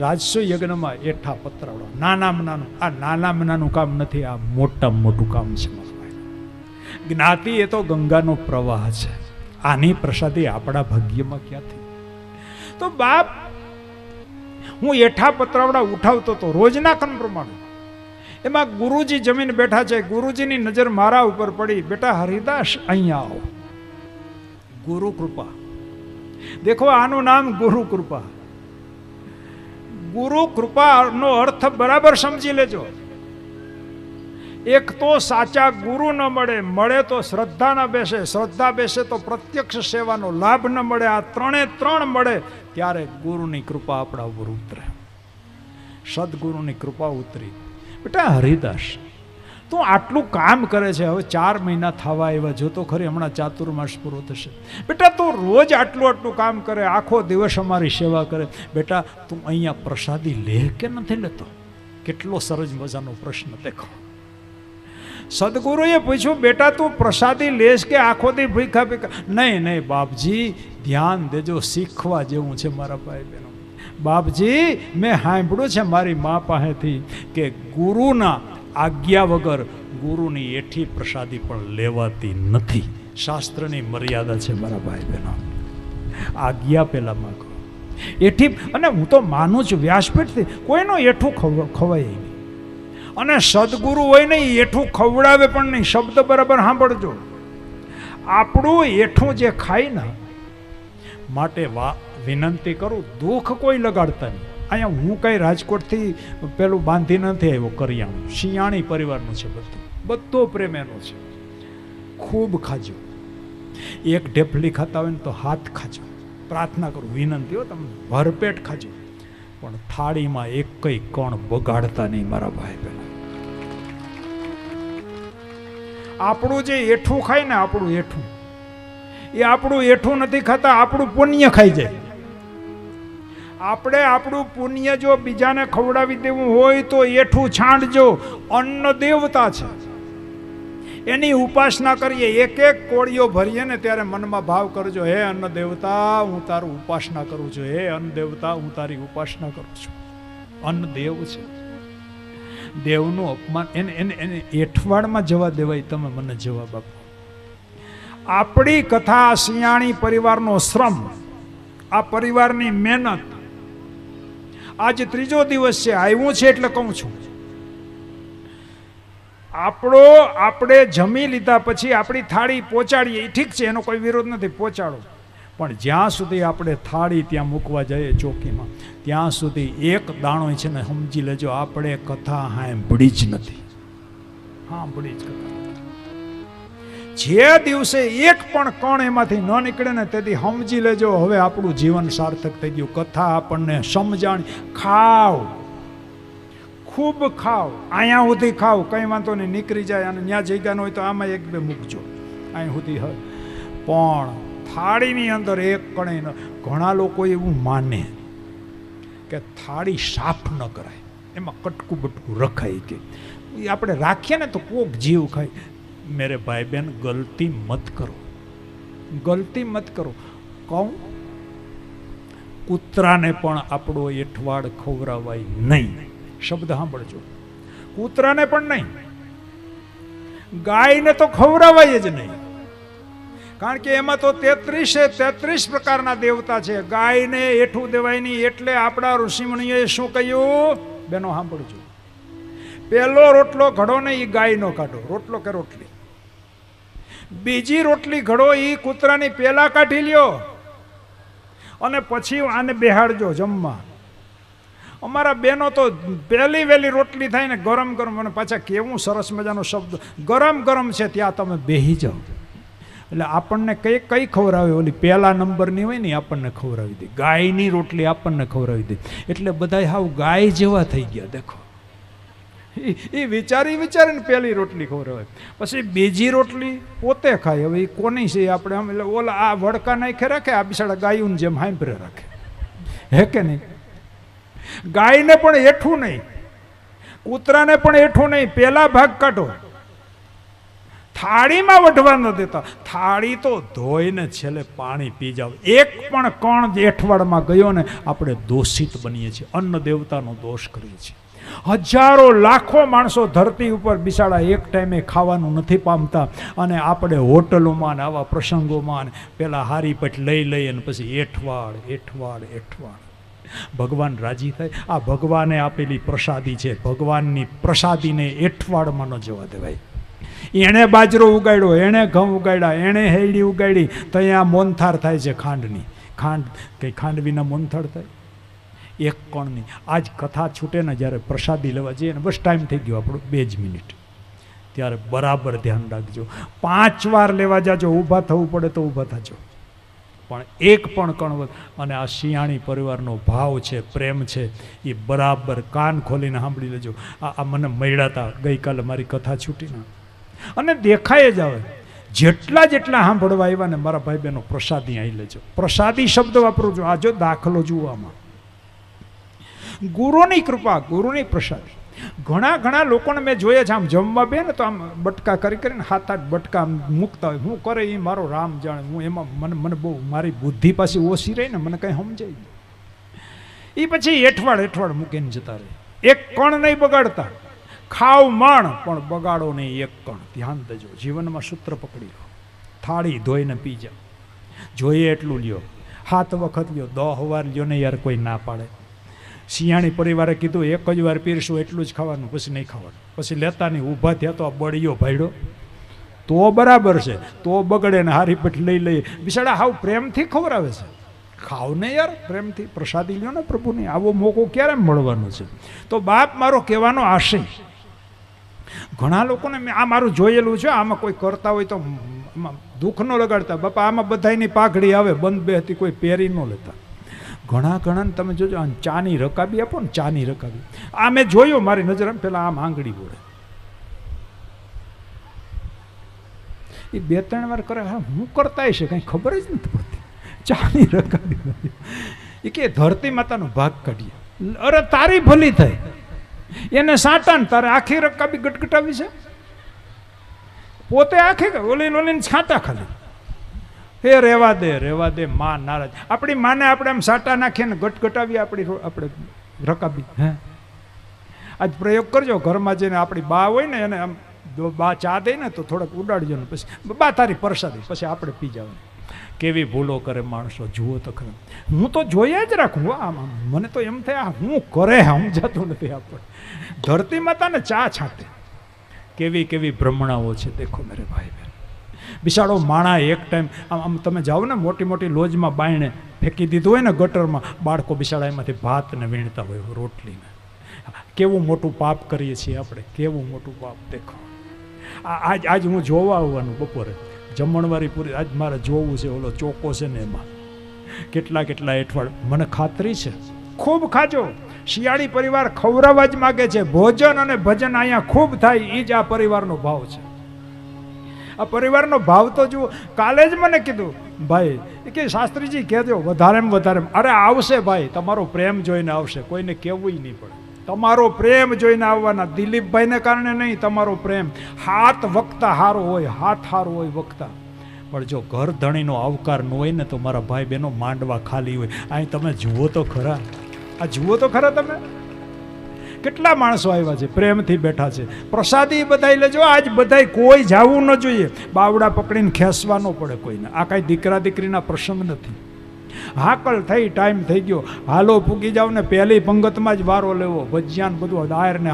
રાજસુ યજ્ઞમાં એઠા પત્રવડા, નાનામાં નાનું. આ નાનામાં નાનું કામ નથી, આ મોટામાં મોટું કામ છે. જ્ઞાતિ એ તો ગંગાનો પ્રવાહ છે. આની પ્રસાદી આપણા ભાગ્યમાં ક્યાંથી? તો બાપ, હું એઠા પતરાવડા ઉઠાવતો હતો રોજના ક્રમ પ્રમાણે. એમાં ગુરુજી જમીન બેઠા છે. ગુરુજીની નજર મારા ઉપર પડી. બેટા હરિદાસ, અહીંયા આવો. ગુરુ કૃપા. દેખો, આનું નામ ગુરુ કૃપા. ગુરુ કૃપાનો અર્થ બરાબર સમજી લેજો. એક તો સાચા ગુરુ ન મળે, મળે તો શ્રદ્ધા ન બેસે, શ્રદ્ધા બેસે તો પ્રત્યક્ષ સેવાનો લાભ ન મળે, આ ત્રણ મળે ત્યારે ગુરુની કૃપા આપણા ઉપર ઉતરે. સદગુરુની કૃપા ઉતરી. બેટા હરિદાસ તું આટલું કામ કરે છે, હવે 4 મહિના થવા આવ્યા, જો તો ખરી હમણાં ચાતુર્માસ પૂરો થશે. બેટા તું રોજ આટલું કામ કરે, આખો દિવસ અમારી સેવા કરે, બેટા તું અહીંયા પ્રસાદી લે કે નથી લેતો? કેટલો સરસ મજાનો પ્રશ્ન દેખો. સદગુરુએ પૂછ્યું, બેટા તું પ્રસાદી લેશ કે આખો દી ભીખા? નહીં બાપજી, ધ્યાન દેજો, શીખવા જેવું છે મારા ભાઈ બહેનો. બાપજી મેં સાંભળ્યું છે મારી મા પાસેથી કે ગુરુના આજ્ઞા વગર ગુરુની એઠી પ્રસાદી પણ લેવાતી નથી. શાસ્ત્રની મર્યાદા છે મારા ભાઈ બહેનો. આજ્ઞા પેલા માગો એઠી. અને હું તો માનું છું વ્યાસપીઠથી કોઈનો એઠું ખવાય નહીં. અને સદગુરુ હોય ને એઠું ખવડાવે પણ નહીં. શબ્દ બરાબર સાંભળજો. આપણું એઠું જે ખાય ને, માટે વિનંતી કરું, દુઃખ કોઈ લગાડતા નહીં. અહીંયા હું કઈ રાજકોટથી પેલું બાંધી નથી આવ્યો, કરિયાણું શિયાણી પરિવારનું છે, બધો પ્રેમ એનો છે. ખૂબ ખાજો, એક ઢેફલી ખાતા હોય ને તો હાથ ખાજો. પ્રાર્થના કરું, વિનંતી હો તમને, ભરપેટ ખાજો, પણ થાળીમાં એક કઈ કણ બગાડતા નહીં મારા ભાઈ બહેનો. આપણું જે એઠું ખાય ને, આપણું એઠું, એ આપણું એઠું નથી ખાતા, આપણું પુણ્ય ખાઈ જાય. આપણે આપણું પુણ્ય જો બીજાને ખવડાવી દેવું હોય તો એઠું છાંટજો. અન્ન દેવતા છે, એની ઉપાસના કરીએ. એક કોળીઓ ભરીએ ને ત્યારે મનમાં ભાવ કરજો, હે અન્ન દેવતા હું તારું ઉપાસના કરું છું, હે અન્ન દેવતા હું તારી ઉપાસના કરું છું. અન્ન દેવ છે, દેવનું અપમાન એને એઠવાડમાં જવા દેવાય? તમે મને જવાબ આપો. આપણી કથા, શિયાણી પરિવારનો શ્રમ, આ પરિવારની મહેનત, આજે 3જો દિવસ છે, આવ્યું છે એટલે કહું છું. આપણે જમી લીધા પછી આપણી થાળી પહોંચાડીએ, ઠીક છે, એનો કોઈ વિરોધ નથી, પહોંચાડો. પણ જ્યાં સુધી આપણે થાળી ત્યાં મૂકવા જઈએ ચોકીમાં, ત્યાં સુધી એક દાણો છે ને, સમજી લેજો આપણે કથા સાંભળી જ નથી. સાંભળી જ કથા. જે દિવસે એક પણ કણ એમાંથી ન નીકળે ને, તેથી સમજી લેજો હવે આપણું જીવન સાર્થક થઈ ગયું. કથા આપણને સમજાણ. ખાવ, ખૂબ ખાવ, અહીંયા સુધી ખાવ, કંઈ વાંધો નહીં, નીકળી જાય. અને ત્યાં જગ્યા ન હોય તો આમાં 1-2 મૂકજો, અહીં સુધી હોય. પણ થાળીની અંદર એક કણે ન. ઘણા લોકો એવું માને કે થાળી સાફ ન કરાય, એમાં કટકું બટકું રખાય, કે આપણે રાખીએ ને તો કોક જીવ ખાય. મેરે ભાઈ બહેન, ગલતી મત કરો, ગલતી મત કરો. કહું, કૂતરાને પણ આપણો એઠવાડ ખવડાવાય નહીં. શબ્દ સાંભળજો, કૂતરાને પણ નહીં, ગાયને તો ખવડાવાય જ નહીં. કારણ કે એમાં તો 33 પ્રકારના દેવતા છે. ગાયને એઠું દેવાય નહીં. એટલે આપણા ઋષિમુનિઓએ શું કહ્યું? બેનો સાંભળજો, પેલો રોટલો ઘડો ને એ ગાયનો કાઢો, રોટલો કે રોટલી. બીજી રોટલી ઘડો એ કૂતરાની પેલા કાઢી લ્યો, અને પછી આને બેહાડજો જમવા. અમારા બેનો તો પહેલી વહેલી રોટલી થાય ને ગરમ ગરમ, અને પાછા કેવું સરસ મજાનો શબ્દ, ગરમ ગરમ છે ત્યાં તમે બેહી જાઓ. એટલે આપણને કઈ ખવડાવે? ઓલી પહેલા નંબરની હોય ને આપણને ખવડાવી દે. ગાયની રોટલી આપણને ખવડાવી દે. એટલે બધા હાવ ગાય જેવા થઈ ગયા. દેખો, એ વિચારીને પહેલી રોટલી ખવડાવે, પછી બીજી રોટલી પોતે ખાય. હવે એ કોની છે આપણે આમ, એટલે ઓલા આ વડકા નાખે રાખે, આ બિચારા ગાયું જેમ હાંભરે રાખે, હે કે નહીં? ગાયને પણ એઠું નહીં, કૂતરાને પણ એઠું નહીં, પેલા ભાગ કાઢો. થાળીમાં વઢવા ન દેતા. થાળી તો ધોઈને છેલ્લે પાણી પી જાવ. એક પણ કણ એઠવાડમાં ગયો ને, આપણે દોષિત બનીએ છીએ, અન્ન દેવતાનો દોષ કરીએ છીએ. હજારો લાખો માણસો ધરતી ઉપર બિચારા એક ટાઈમે ખાવાનું નથી પામતા, અને આપણે હોટલોમાં ને આવા પ્રસંગોમાં પેલા હારીપટ લઈ અને પછી એઠવાડ. ભગવાન રાજી થાય. આ ભગવાને આપેલી પ્રસાદી છે. ભગવાનની પ્રસાદીને એઠવાડમાં ન જવા દેવાય. એણે બાજરો ઉગાડ્યો, એણે ઘઉં ઉગાડ્યા, એણે હેડી ઉગાડી, તો અહીંયા મોનથાર થાય છે ખાંડની. ખાંડ વિના મોનથાર થાય? એક કણની. આજ કથા છૂટે ને, જ્યારે પ્રસાદી લેવા જઈએ ને, બસ ટાઈમ થઈ ગયો આપણો 2 જ મિનિટ. ત્યારે બરાબર ધ્યાન રાખજો. 5 વાર લેવા જાજો, ઊભા થવું પડે તો ઊભા થજો, પણ એક પણ કણવત. અને આ શિયાળી પરિવારનો ભાવ છે, પ્રેમ છે, એ બરાબર કાન ખોલીને સાંભળી લેજો. આ મને મળ્યા હતા ગઈકાલે મારી કથા છૂટીને, અને દેખાય જ આવે જેટલા સાંભળવા આવ્યા ને મારા ભાઈ બહેનો પ્રસાદી આવી લેજો. પ્રસાદી શબ્દ વાપરું છું. આ જો દાખલો જુઓ, આમાં ગુરુની કૃપા, ગુરુની પ્રસાદી. ઘણા લોકોને મેં જોયા છે, આમ જમવા બે ને તો આમ બટકા કરીને 7-8 બટકા મૂકતા હોય. હું કરે એ મારો રામ જાણે. હું એમાં મને બહુ મારી બુદ્ધિ પાછી ઓછી રહી ને, મને કંઈ સમજાય નહીં. એ પછી એઠવાડ મૂકીને જતા રહે. એક કણ નહીં બગાડતા, ખાવ મણ પણ બગાડો નહીં એક કણ. ધ્યાન દેજો, જીવનમાં સૂત્ર પકડી લો. થાળી ધોઈને પી જાઓ, જોઈએ એટલું લ્યો, 7 વખત લ્યો, 10 વાર લ્યો ને યાર, કોઈ ના પાડે. શિયાળી પરિવારે કીધું 1 જ વાર પીરશું, એટલું જ ખાવાનું, પછી નહીં ખાવાનું. પછી લેતા નહીં, ઊભા થયા તો આ બળીયો ભાડ્યો તો બરાબર છે, તો બગડે ને હારી પેટ લઈ લઈએ. બિચારા હાવ પ્રેમથી ખવડાવે છે. ખાવ ને યાર પ્રેમથી, પ્રસાદી લ્યો ને પ્રભુની. આવો મોકો ક્યારે મળવાનો છે? તો બાપ મારો કહેવાનો આશય, ઘણા લોકોને મેં આ મારું જોયેલું છે, આમાં કોઈ કરતા હોય તો દુઃખ ન લગાડતા. બાપા આમાં બધાની પાઘડી આવે, બંધ બે હતી, કોઈ પહેરી ન લેતા. ઘણાને તમે જોજો, ચાની રકાબી આપો ને, ચાની રકાબી. આ મેં જોયું મારી નજર, પેલા આમ આંગળી બોલે, એ 2-3 વાર કરે. હા, હું કરતા હશે, કંઈ ખબર જ નથી પડતી. ચાની રકાબી એ કે ધરતી માતાનો ભાગ કાઢીએ. અરે તારી ભલી થાય, એને સાટા ને તારે આખી રકાબી ગટગટાવી છે. પોતે આખી ઓલીને છાંટા ખાલી. હે રેવા દે, માં નારાજ. આપણી માને આપણે આમ સાટા નાખીએ ને ગટગટાવીએ આપણે રકાબી. હે, આજ પ્રયોગ કરજો ઘરમાં જઈને. આપણી બા હોય ને, એને આમ બા ચા દે ને તો થોડાક ઉડાડજો ને, પછી બા તારી પ્રસાદી, પછી આપણે પી જવાનું. કેવી ભૂલો કરે માણસો, જુઓ તો ખરા. હું તો જોયા જ રાખું. આમ મને તો એમ થાય હું કરે, સમજાતું નથી. આપણે ધરતી માતાને ચા છાંટે, કેવી ભ્રમણાઓ છે. દેખો મેરે ભાઈ બહેન, બિચારો માણા એક ટાઈમ આમ તમે જાઓ ને, મોટી લોજમાં બાયણે ફેંકી દીધું હોય ને ગટરમાં, બાળકો બિચારા એમાંથી ભાત ને વીણતા હોય, રોટલીને. કેવું મોટું પાપ કરીએ છીએ આપણે, કેવું મોટું પાપ. દેખો આજ હું જોવા આવવાનું બપોરે જમણવારી પૂરી, આજ મારે જોવું છે. ઓલો ચોકો છે ને, એમાં કેટલા એઠવાડ. મને ખાતરી છે ખૂબ ખાજો. શિયાળી પરિવાર ખવડાવવા જ માગે છે. ભોજન અને ભજન અહીંયા ખૂબ થાય, એ જ આ પરિવારનો ભાવ છે. આ પરિવારનો ભાવ તો જુઓ. કાલે જ મને કીધું ભાઈ કે શાસ્ત્રીજી કહેજો વધારેમાં વધારે. અરે આવશે ભાઈ, તમારો પ્રેમ જોઈને આવશે, કોઈને કહેવું નહીં પડે. તમારો પ્રેમ જોઈને આવવાના. દિલીપભાઈને કારણે નહીં, તમારો પ્રેમ. હાથ વક્તા હારો હોય, હાથ હારો હોય વક્તા. પણ જો ઘર ધણીનો આવકાર ન હોય ને, તો મારા ભાઈ બહેનો માંડવા ખાલી હોય. અહીં તમે જુઓ તો ખરા, આ જુઓ તો ખરા તમે, કેટલા માણસો આવ્યા છે, પ્રેમથી બેઠા છે. પ્રસાદી બધાય લેજો. આજ બધાય કોઈ જાવું ન જોઈએ, બાવડા પકડીને ખેંચવા ન પડે કોઈને. આ કાંઈ દીકરા દીકરીના પ્રસંગ નથી. હાકલ થઈ, ટાઈમ થઈ ગયો, હાલો પૂગી જાવ ને, પહેલી પંગતમાં જ વારો લેવો. ભજીયાન બધું દાયર ને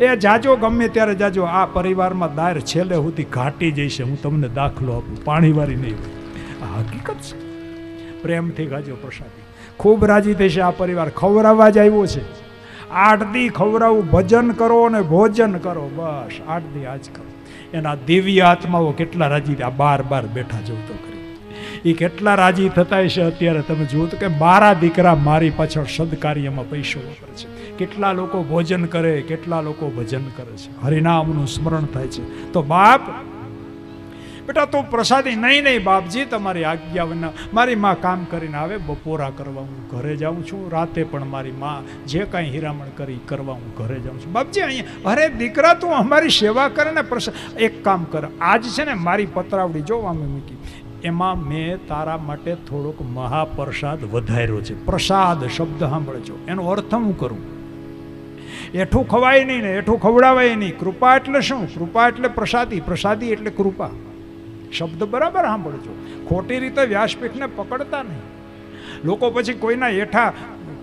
એ જાજો, ગમે ત્યારે જાજો. આ પરિવારમાં દાયર છેલ્લે સુધી ઘાટી જઈશે. હું તમને દાખલો આપું, પાણીવાળી નહીં હોય. આ હકીકત છે. પ્રેમથી ખાજો પ્રસાદી, ખૂબ રાજી થશે. આ પરિવાર ખવડાવવા જ આવ્યો છે. 8 દી ખવડાવું, ભજન કરો અને ભોજન કરો, બસ 8 દી આજ કરો. એના દિવ્ય આત્માઓ કેટલા રાજી. આ બાર બેઠા જવું તો કરી, એ કેટલા રાજી થતા હશે. અત્યારે તમે જુઓ તો કે મારા દીકરા મારી પાછળ સદકાર્યમાં પૈસો વાપરે છે. કેટલા લોકો ભોજન કરે, કેટલા લોકો ભજન કરે છે, હરિનામનું સ્મરણ થાય છે. તો બાપ બેટા તું પ્રસાદી નહીં બાપજી, તમારી આજ્ઞા વિના. મારી માં કામ કરીને આવે, બપોરા કરવા હું ઘરે જાઉં છું. રાતે પણ મારી માં જે કાંઈ હિરામણ કરી કરવા હું ઘરે જાઉં છું. બાપજી અહીંયા, અરે દીકરા તું અમારી સેવા કરે ને, એક કામ કર. આજ છે ને મારી પતરાવડી જો અમે મૂકી, એમાં મેં તારા માટે થોડોક મહાપ્રસાદ વધાર્યો છે. પ્રસાદ શબ્દ સાંભળજો, એનો અર્થ હું કરું. એઠું ખવાય નહીં ને એઠું ખવડાવાય નહીં. કૃપા એટલે શું? કૃપા એટલે પ્રસાદી, પ્રસાદી એટલે કૃપા. શબ્દ બરાબર સાંભળજો, ખોટી રીતે વ્યાસપીઠને પકડતા નહીં. લોકો પછી કોઈના હેઠા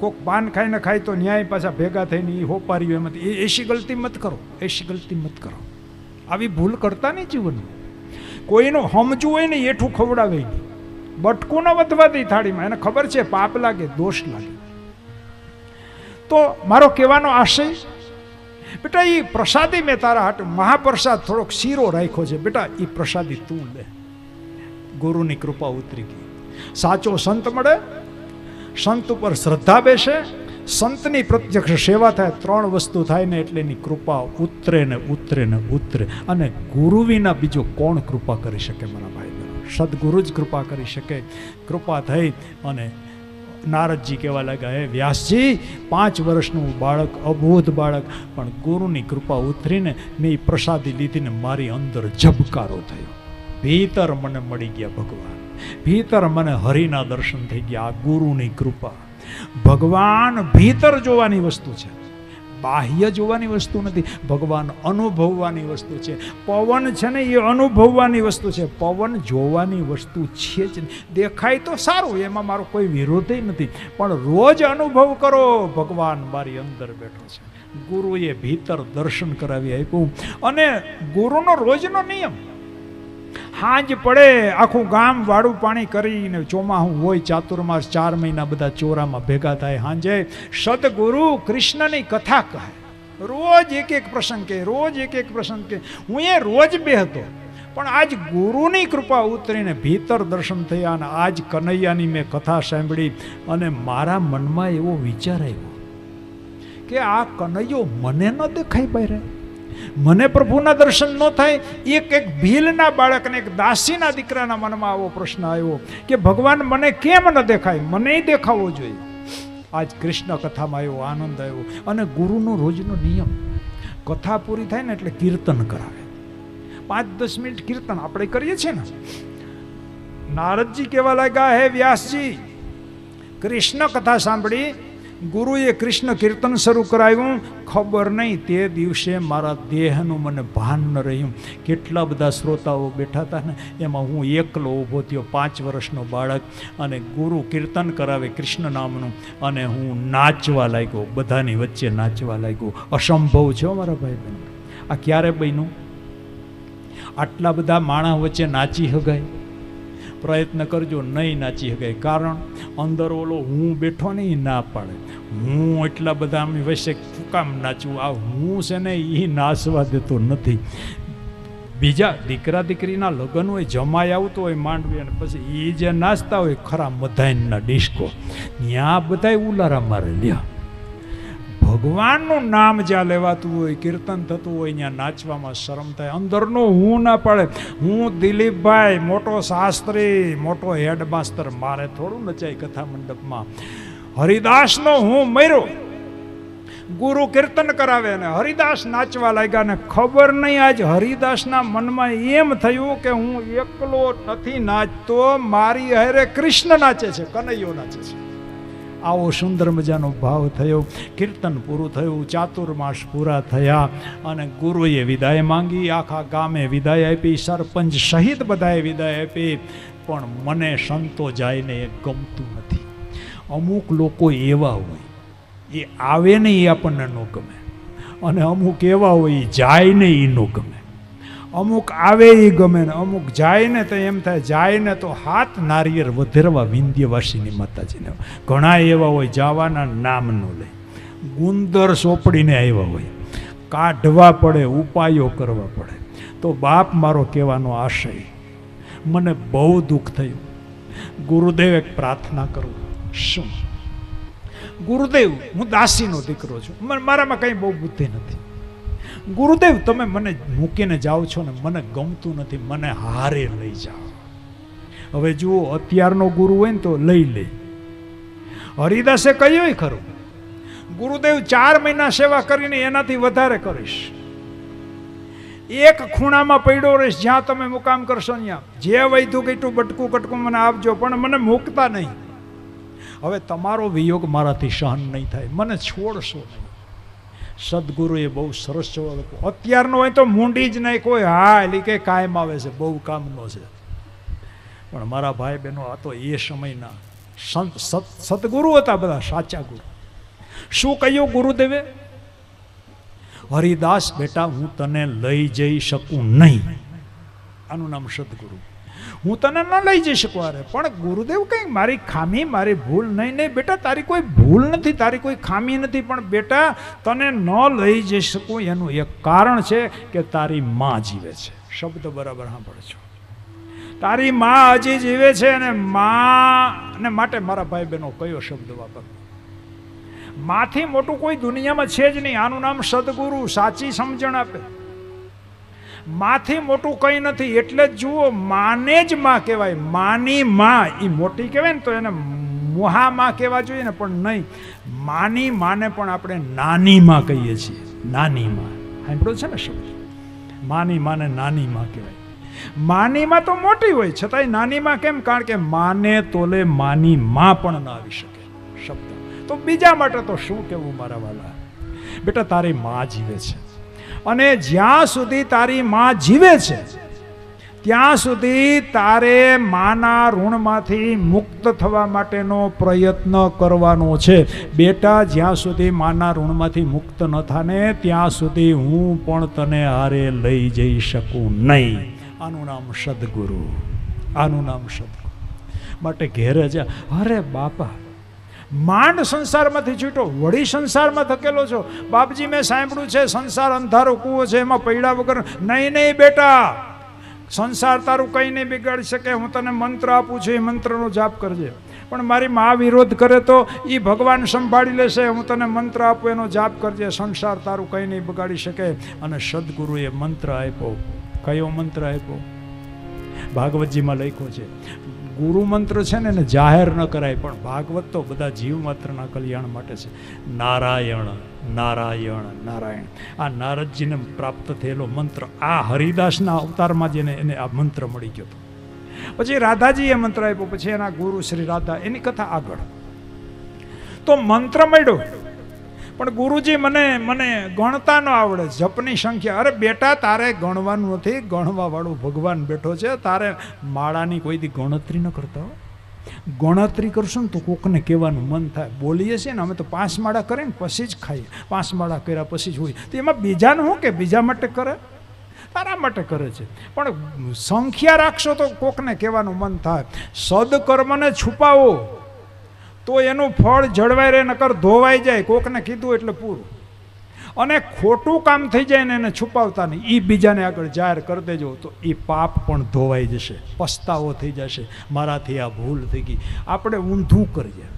કોક પાન ખાઈને ખાય તો ન્યાય પાછા ભેગા થઈને એ હોપાર્યું એમાંથી. એસી ગલતી મત કરો, એસી ગલતી મત કરો. આવી ભૂલ કરતા નહીં જીવનમાં. કોઈનું સમજવું હોય ને એઠું ખવડાવે નહીં. બટકું ન વધવા દે થાળીમાં, એને ખબર છે પાપ લાગે, દોષ લાગે. તો મારો કહેવાનો આશય બેટા એ પ્રસાદી મેં તારા હાટ મહાપ્રસાદ થોડોક શીરો રાખ્યો છે, બેટા એ પ્રસાદી તું લે. ગુરુની કૃપા ઉતરી ગઈ. સાચો સંત મળે, સંત ઉપર શ્રદ્ધા બેસે, સંતની પ્રત્યક્ષ સેવા થાય, 3 વસ્તુ થાય ને એટલે એની કૃપા ઉતરે ને ઉતરે ને ઉતરે. અને ગુરુ વિના બીજો કોણ કૃપા કરી શકે મારા ભાઈ બહેનો? સદગુરુ જ કૃપા કરી શકે. કૃપા થઈ અને નારદજી કહેવા લાગ્યા, હે વ્યાસજી, 5 વર્ષનું બાળક, અબોધ બાળક, પણ ગુરુની કૃપા ઉતરીને મેં પ્રસાદી લીધીને મારી અંદર ઝબકારો થયો. ભીતર મને મળી ગયા ભગવાન, ભીતર મને હરિના દર્શન થઈ ગયા. આ ગુરુની કૃપા. ભગવાન ભીતર જોવાની વસ્તુ છે, બાહ્ય જોવાની વસ્તુ નથી. ભગવાન અનુભવવાની વસ્તુ છે. પવન છે ને એ અનુભવવાની વસ્તુ છે, પવન જોવાની વસ્તુ છે જ. દેખાય તો સારું, એમાં મારો કોઈ વિરોધ નથી, પણ રોજ અનુભવ કરો ભગવાન મારી અંદર બેઠો છે. ગુરુએ ભીતર દર્શન કરાવી આપ્યું. અને ગુરુનો રોજનો નિયમ, હાંજ પડે આખું ગામ વાળું પાણી કરીને, ચોમાહું હોય ચાતુર્માસ 4 મહિના બધા ચોરામાં ભેગા થાય, હાંજે સદગુરુ કૃષ્ણની કથા કહે. રોજ એક પ્રસંગ કે, રોજ એક પ્રસંગ કે. હું એ રોજ બેહતો, પણ આજ ગુરુની કૃપા ઉતરીને ભીતર દર્શન થયા. અને આજ કનૈયાની મેં કથા સાંભળી અને મારા મનમાં એવો વિચાર આવ્યો કે આ કનૈયો મને ન દેખાય બહાર, મને પ્રભુના દર્શન ન થાય. એક ભીલના બાળકને, એક દાસીના દીકરાના મનમાં આવો પ્રશ્ન આવ્યો કે ભગવાન મને કેમ ન દેખાય, મને દેખાવો જોઈએ. આજ કૃષ્ણ કથામાં આવ્યો આનંદ આવ્યો. અને ગુરુનો રોજનો નિયમ, કથા પૂરી થાય ને એટલે કીર્તન કરાવે. 5-10 મિનિટ કીર્તન આપણે કરીએ છીએ ને. નારદજી કહેવા લાગ્યા, હે વ્યાસજી, કૃષ્ણ કથા સાંભળી, ગુરુએ કૃષ્ણ કીર્તન શરૂ કરાવ્યું. ખબર નહીં તે દિવસે મારા દેહનું મને ભાન ન રહ્યું. કેટલા બધા શ્રોતાઓ બેઠા હતા ને, એમાં હું એકલો ઊભો થયો, 5 વર્ષનો બાળક. અને ગુરુ કીર્તન કરાવે કૃષ્ણ નામનું, અને હું નાચવા લાગ્યો, બધાની વચ્ચે નાચવા લાગ્યો. અસંભવ છે મારા ભાઈ બહેન, આ ક્યારે બન્યું? આટલા બધા માણસ વચ્ચે નાચી હગાય? પ્રયત્ન કરજો, નહીં નાચી શકાય. કારણ અંદર ઓલો હું બેઠો ને એ ના પાડે. હું એટલા બધા આમ વચ્ચે કામ નાચું? આ હું છે ને એ નાચવા દેતો નથી. બીજા દીકરા દીકરીના લગ્ન હોય, જમાઈ આવતો હોય માંડવી, અને પછી એ જે નાચતા હોય ખરા મધાઈના ડિસ્કો, ત્યાં બધા ઉલારા મારે લ્યા. ભગવાનનું નામ જ્યાં લેવાતું હોય, કીર્તન થતું હોય, ત્યાં નાચવામાં શરમ થાય. અંદરનો હું ના પાડે. હું દિલીપભાઈ મોટો શાસ્ત્રી, મોટો હેડમાસ્ટર, મારે થોડું નચાય કથા મંડપમાં. હરિદાસનો હું મર્યો. ગુરુ કીર્તન કરાવે ને હરિદાસ નાચવા લાગ્યા ને ખબર નહીં આજ હરિદાસના મનમાં એમ થયું કે હું એકલો નથી નાચતો, મારી હારે કૃષ્ણ નાચે છે, કનૈયો નાચે છે. આવો સુંદર મજાનો ભાવ થયો. કીર્તન પૂરું થયું, ચાતુર્માસ પૂરા થયા અને ગુરુએ વિદાય માંગી. આખા ગામે વિદાય આપી, સરપંચ સહિત બધાએ વિદાય આપી. પણ મને સંતો જાય ને એ ગમતું નથી. અમુક લોકો એવા હોય, એ આવે ને એ આપણને ન ગમે, અને અમુક એવા હોય એ જાય ને એ ન ગમે. અમુક આવે એ ગમે ને અમુક જાય ને તો એમ થાય, જાય ને તો હાથ નારિયેળ વધેરવા વિંધ્યવાસીની માતાજીને. ઘણા એવા હોય જવાના નામ ન લે, ગુંદર સોંપડીને આવ્યા હોય, કાઢવા પડે, ઉપાયો કરવા પડે. તો બાપ મારો કહેવાનો આશય, મને બહુ દુઃખ થયું. ગુરુદેવ એક પ્રાર્થના કરું. શું? ગુરુદેવ, હું દાસીનો દીકરો છું, મારામાં કંઈ બહુ બુદ્ધિ નથી. ગુરુદેવ, તમે મને મૂકીને જાઓ છો ને મને ગમતું નથી, મને હારે લઈ જાઓ. હવે જુઓ, અત્યારનો ગુરુ હોય ને તો લઈ લે. હરિદાસે કહ્યું ખરું, ગુરુદેવ 4 મહિના સેવા કરીને એનાથી વધારે કરીશ, એક ખૂણામાં પડ્યો રહીશ, જ્યાં તમે મુકામ કરશો ત્યાં, જે વૈધું કીટું બટકું કટકું મને આપજો, પણ મને મૂકતા નહીં. હવે તમારો વિયોગ મારાથી સહન નહીં થાય, મને છોડશો નહીં. સદગુરુએ બહુ સરસ જવાબ આપ્યો. અત્યારનો હોય તો મૂંડી જ નહીં, કોઈ હા એટલે કે કાયમ આવે છે, બહુ કામનો છે. પણ મારા ભાઈ બહેનો, આ તો એ સમયના સદગુરુ હતા, બધા સાચા ગુરુ. શું કહ્યું ગુરુદેવે? હરિદાસ બેટા, હું તને લઈ જઈ શકું નહીં. આનું નામ સદગુરુ. હું તને ન લઈ જઈ શકું. અરે પણ ગુરુદેવ કંઈ મારી ખામી, મારી ભૂલ નહીં. નહીં બેટા, તારી કોઈ ભૂલ નથી, તારી કોઈ ખામી નથી, પણ બેટા તને ન લઈ જઈ શકું એનું એક કારણ છે કે તારી માં જીવે છે. શબ્દ બરાબર સાંભળજો. તારી માં હજી જીવે છે, અને માં ને માટે મારા ભાઈ બહેનો કયો શબ્દ વાપર? માથી મોટું કોઈ દુનિયામાં છે જ નહીં. આનું નામ સદગુરુ, સાચી સમજણ આપે. માથી મોટું કંઈ નથી. એટલે જ જુઓ, માને જ માં કહેવાય. માની માં એ મોટી કહેવાય ને તો એને મોહા માં કહેવા જોઈએ ને, પણ નહીં. માની માને પણ આપણે નાની માં કહીએ છીએ. નાની માં સાંભળો છે ને શબ્દ? માની માને નાની માં કહેવાય. માની માં તો મોટી હોય છતાંય નાની માં કેમ? કારણ કે માને તોલે માની માં પણ ના આવી શકે શબ્દ. તો બીજા માટે તો શું કહેવું મારા વાલા? બેટા તારી માં જીવે છે, અને જ્યાં સુધી તારી માં જીવે છે ત્યાં સુધી તારે માના ઋણમાંથી મુક્ત થવા માટેનો પ્રયત્ન કરવાનો છે. બેટા જ્યાં સુધી માના ઋણમાંથી મુક્ત ન થાને ત્યાં સુધી હું પણ તને હારે લઈ જઈ શકું નહીં. આનું નામ સદગુરુ, આનું નામ સદગુરુ. માટે ઘેરે જા. અરે બાપા, માંડ સંસારમાંથી છૂટો, વળી સંસારમાં થકેલો છો. બાપજી મેં સાંભળ્યું છે સંસાર અંધારો કૂવો છે, એમાં પૈડા વગર. નહીં નહીં બેટા, સંસાર તારું કંઈ નહીં બિગાડી શકે. હું તને મંત્ર આપું છું, એ મંત્રનો જાપ કરજે. પણ મારી મા વિરોધ કરે તો એ ભગવાન સંભાળી લેશે. હું તને મંત્ર આપું, એનો જાપ કરજે. સંસાર તારું કંઈ નહીં બગાડી શકે. અને સદગુરુએ મંત્ર આપ્યો. કયો મંત્ર આપ્યો? ભાગવતજીમાં લખ્યો છે. ગુરુ મંત્ર છે ને એને જાહેર ન કરાય, પણ ભાગવત તો બધા જીવ માત્રના કલ્યાણ માટે છે. નારાયણ નારાયણ નારાયણ. આ નારદજીને પ્રાપ્ત થયેલો મંત્ર, આ હરિદાસના અવતારમાં જેને એને આ મંત્ર મળી ગયો હતો. પછી રાધાજીએ મંત્ર આપ્યો, પછી એના ગુરુ શ્રી રાધા, એની કથા આગળ. તો મંત્ર મળ્યો, પણ ગુરુજી મને ગણતા ન આવડે, જપની સંખ્યા. અરે બેટા, તારે ગણવાનું નથી, ગણવા વાળો ભગવાન બેઠો છે. તારે માળાની કોઈ દી ગણતરી ન કરતા હો. ગણતરી કરશું ને તો કોકને કહેવાનું મન થાય. બોલીએ છીએ ને અમે તો 5 માળા કરીને પછી જ ખાઈએ. 5 માળા કર્યા પછી જ હોય. તો એમાં બીજાનું શું કે બીજા માટે કરે? તારા માટે કરે છે. પણ સંખ્યા રાખશો તો કોકને કહેવાનું મન થાય. સદકર્મને છુપાવો તો એનું ફળ જળવાઈ રહે, નકર ધોવાઈ જાય. કોકને કીધું એટલે પૂરું. અને ખોટું કામ થઈ જાય ને એને છુપાવતા નહીં, એ બીજાને આગળ જાહેર કરી દેજો, તો એ પાપ પણ ધોવાઈ જશે. પસ્તાવો થઈ જશે, મારાથી આ ભૂલ થઈ ગઈ. આપણે ઊંધું કરીએ.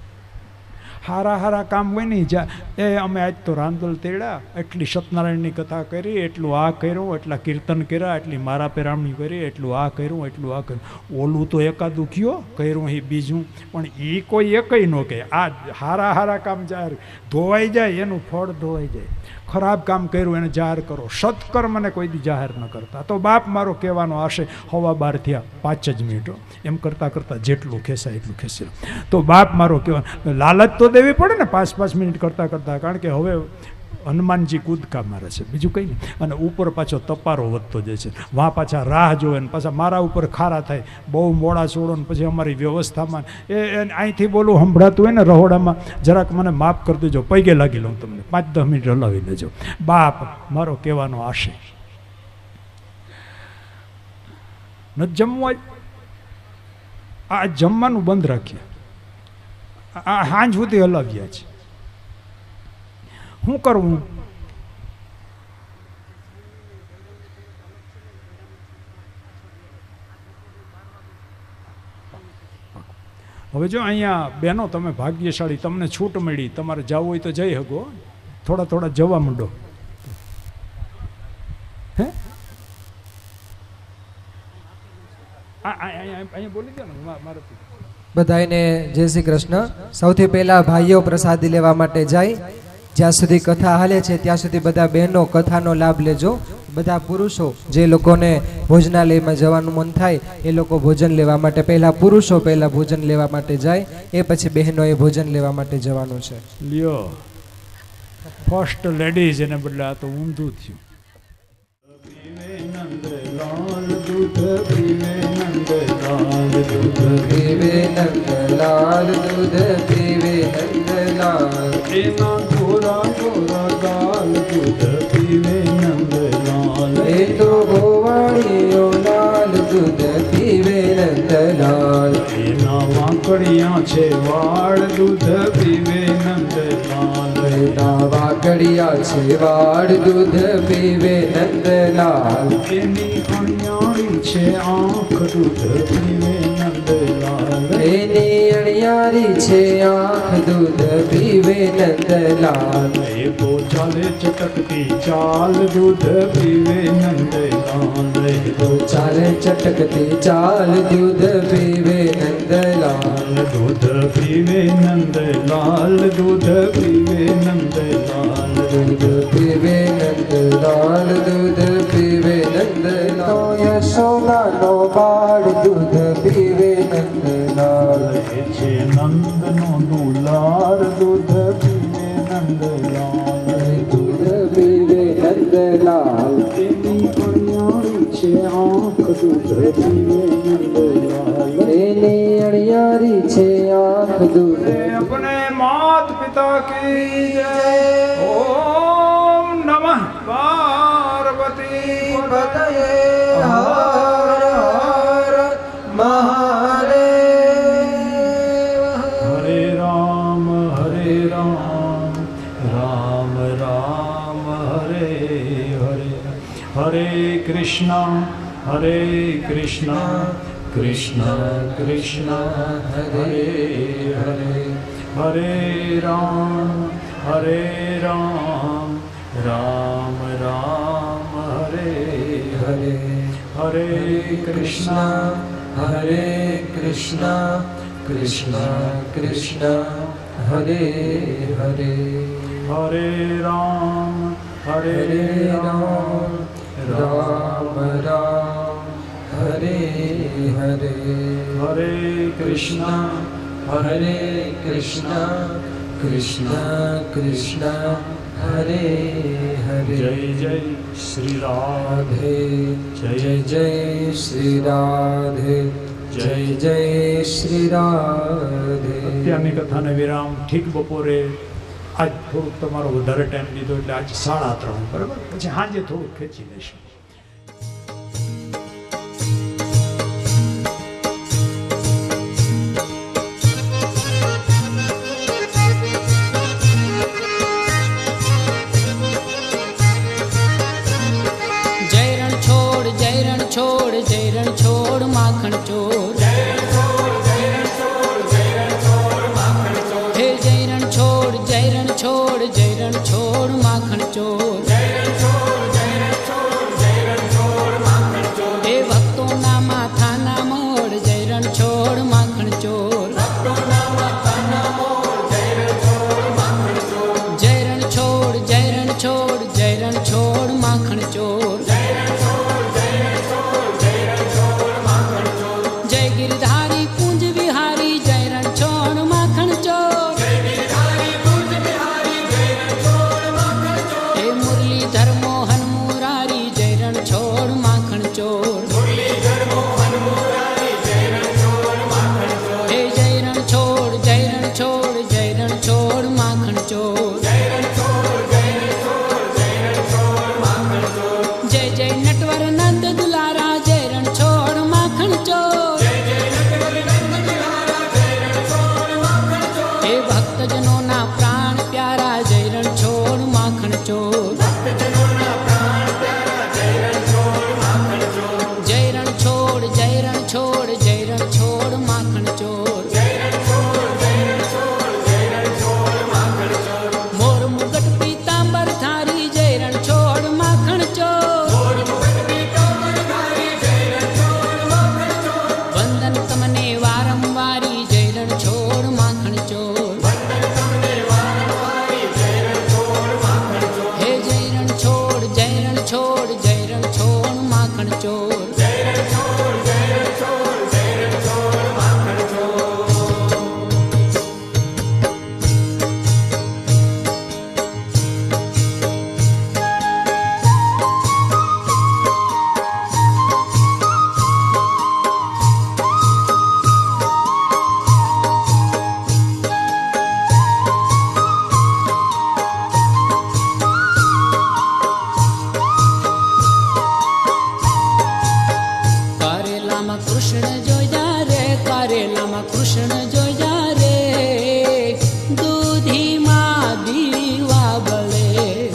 હારા હારા કામ હોય નહીં. એ અમે આજ તો રાંદલ તેડા, એટલી સત્યનારાયણની કથા કરી, એટલું આ કર્યું, એટલા કીર્તન કર્યા, એટલી મારા પેરામણી કરી, એટલું આ કર્યું, એટલું આ કર્યું. ઓલું તો એકાદું કયો કર્યું, એ બીજું. પણ એ કોઈ એકય ન કહે. આ હારા હારા કામ જાહેર ધોવાઈ જાય, એનું ફળ ધોવાઈ જાય. ખરાબ કામ કર્યું એને જાહેર કરો. સત્કર્મને કોઈ દી જાહેર ન કરતા. તો બાપ મારો કહેવાનો આશે 12:15 થયા, 5 જ મિનિટો. એમ કરતાં કરતાં જેટલું ખેંચાય એટલું ખેંચી લો. તો બાપ મારો કહેવાનો, લાલચ તો દેવી પડે ને 5 મિનિટ કરતાં કરતાં. કારણ કે હવે હનુમાનજી કૂદકા મારે છે, બીજું કંઈ નહીં. અને ઉપર પાછો તપારો વધતો જાય છે. વાં પાછા રાહ જોવે ને પાછા મારા ઉપર ખારા થાય. બહુ મોડા છોડો ને પછી અમારી વ્યવસ્થામાં અહીંથી બોલું સંભળાતું હોય ને રહોડામાં, જરાક મને માફ કરી દેજો, પૈગે લાગી લઉં તમને, 5-10 મિનિટ હલાવી લેજો. બાપ મારો કહેવાનો આશય. નથી જમવા, આ જમવાનું બંધ રાખીએ. આ સાંજ સુધી હલાવ્યા છે. શું કરવું? હવે જો અહીંયા બહેનો, તમે ભાગ્યશાળી, તમને છૂટ મળી. તમારે જવું હોય તો જઈ શકો. થોડા થોડા જવા માંડો. હે અહીંયા બોલી દો ને મારે. બધાને જય શ્રી કૃષ્ણ. સૌથી પહેલા ભાઈઓ પ્રસાદી લેવા માટે જાય. જ્યાં સુધી કથા હાલે છે ત્યાં સુધી બધા બહેનો કથાનો લાભ લેજો. બધા પુરુષો જે લોકોને ભોજનાલયમાં જવાનું મન થાય એ લોકો ભોજન લેવા માટે, પહેલા પુરુષો પહેલા ભોજન લેવા માટે જાય, એ પછી બહેનોએ ભોજન લેવા માટે જવાનું છે. લ્યો, ફર્સ્ટ લેડીઝ એને બદલે આ તો ઊંધું થયું. दूध पीवे नंदलाल दूध पीवे नंदलाल दूध पीवे नंदलाल एना गोरा गोरा गाल दूध पीवे नंदलाल ए तो गोवाड़ियो लाल दूध पीवे नंदलाल નંદલાલ એના વાંકડિયા છે વાળ દૂધ પીવે નંદલાલ એના વાકડિયા છે વાડ દૂધ પીવે નંદલાલ એની અણિયાળી છે આંખ દૂધ પીવે નંદલાલ એની અણિયારી છે આંખ દૂધ પીવે નંદલાલ એ તો ચાલે ચટકતી ચાલ દૂધ પીવે નંદલાલ એ તો ચાલે ચટકતી ચાલ દૂધ પીવે નંદલાલ દૂધ પીવે નંદલાલ દૂધ પીવે નંદલાલ દૂધ પીવે નંદલાલ દૂધ પીવે નંદલાલ યશોદાનો બાળ દૂધ પીવે નંદલાલ એ છે નંદનો દુલાર દૂધ પીવે નંદલાલ દૂધ પીવે નંદલાલ એની અણિયાળી છે આંખ દૂધ પીવે નંદલાલ એની અણિયારી છે આંખ દૂધ अपने मात पिता की जय ओम नमः पार्वती पतये હર હર મહાદેવ हरे राम राम राम हरे हरे हरे कृष्णा कृष्ण कृष्ण हरे हरे हरे राम राम हरे हरे हरे कृष्ण कृष्ण कृष्ण हरे हरे हरे राम राम राम हरे हरे हरे कृष्ण कृष्ण कृष्ण हरे हरे जय जय श्री राम राधे जय जय श्री राधे जय जय श्री राधे અત્યારની કથાને વિરામ ઠીક બપોરે આજ થોડુંક તમારો વધારે ટાઈમ લીધો એટલે આજ 3:30 બરાબર પછી સાંજે થોડુંક ખેંચી લેશું छोड़ माखन चोर हे जयरण छोड़ माखन चोर हे भक्तों ना माथा ना मोड़ जयरण छोड़ माखन चोर जयरण छोड़ माखन चोर जय गिरधारी पूंज बिहारी जय रणछोड़ माखन चोर हे मुरलीधर मोहन मुरारी जय रणछोड़ माखन चोर हे जय रणछोड़ माखन चोर जय जय नटवर नंद दुलारा जय रणछोड़ माखन चोर हे भक्तजनों ना प्राण प्यारा जय रणछोड़ माखन चोर जय रणछोड़ माखन चोर मोर मुगट पीतांबर धारी जय रणछोड़ माखन चोर वंदन तमने वारंवारी जय रणछोड़ माखन चोर हे जय रणछोड़ माखन चोर જોયા રે દૂધીમાં દીવા બળે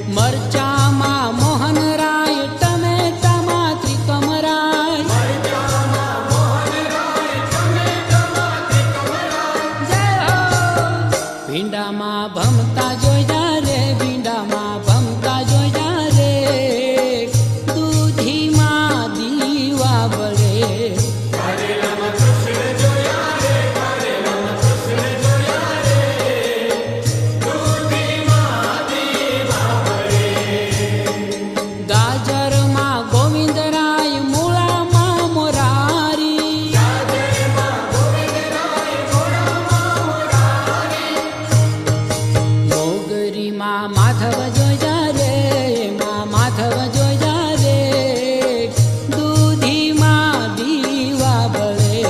મરચામાં મોહનરાય ટમેટામાં ત્રિકમરાય જય હો! ભીંડામાં ભમતા જોયા રે ભીંડામાં ભમતા જોયા રે દૂધીમાં દીવા બળે ગાજરમાં ગોવિંદરાય મૂળામાં મોરારી મોગરીમાં માધવ જોયા રે એમાં માધવ જોયા રે દૂધીમાં દીવા બળે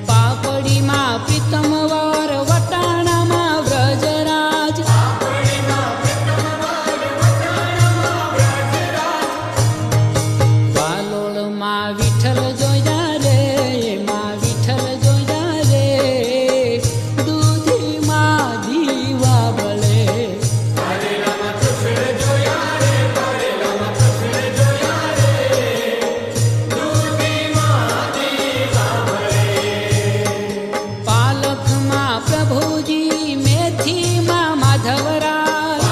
પાપડીમાં પિત્તમવાર વટાણામાં વ્રજરાજ વાલોળમાં વિઠ્ઠલ જોયા રે એમાં વિઠ્ઠલ જોયા રે દૂધીમાં દીવા બળે પાલખમાં પ્રભુજી મેથીમાં માધવરાય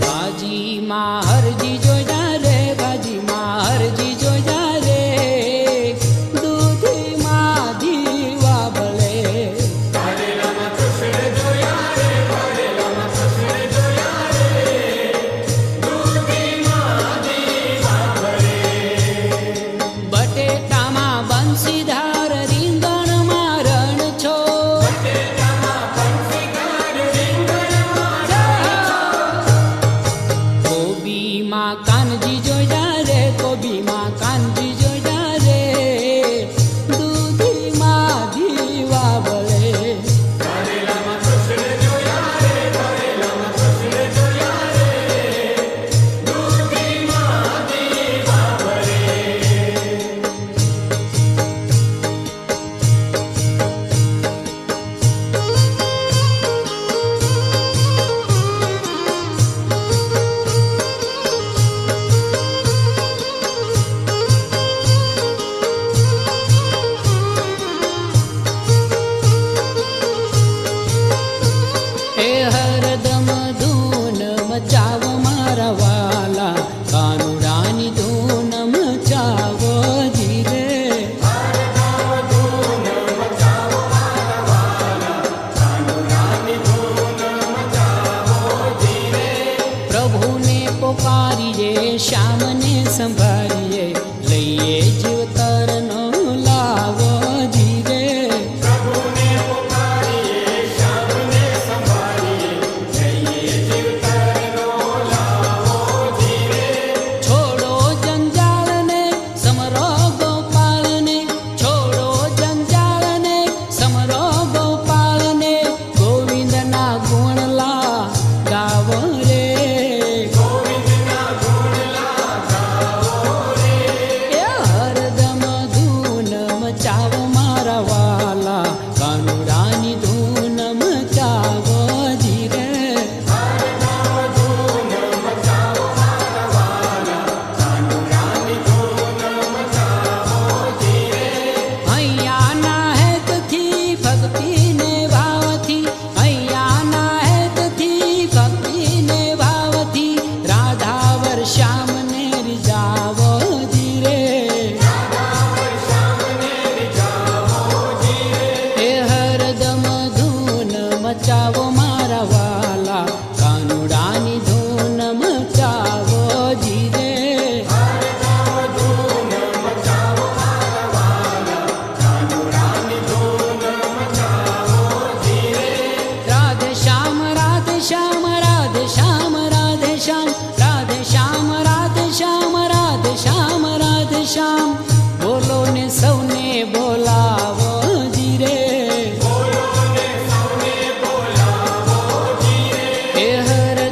ભાજીમાં હરજી જોયા રે ભાજીમાં હરજી જોયા રે દૂધીમાં દીવા બળે બટેટામાં બંસીધાર રીંગણમાં રણછોડ કોબીમાં કાનજી જોયા રે કોબીમાં કાનજી જોયા રે દૂધીમાં દીવા બળે એ હરદમ ધૂન મચાવો મારા વાલા કાનુડાની ધૂન મચાવો ધીરે પ્રભુને પોકારીએ શ્યામને સંભાળીએ લઈએ જીવતરનો લાવો ધીરે છોડો જંજાળને સમરો ગોપાળને છોડો જંજાળને સમરો ગોપાળને ગોવિંદના ગુણલા ગાવો રે એ હર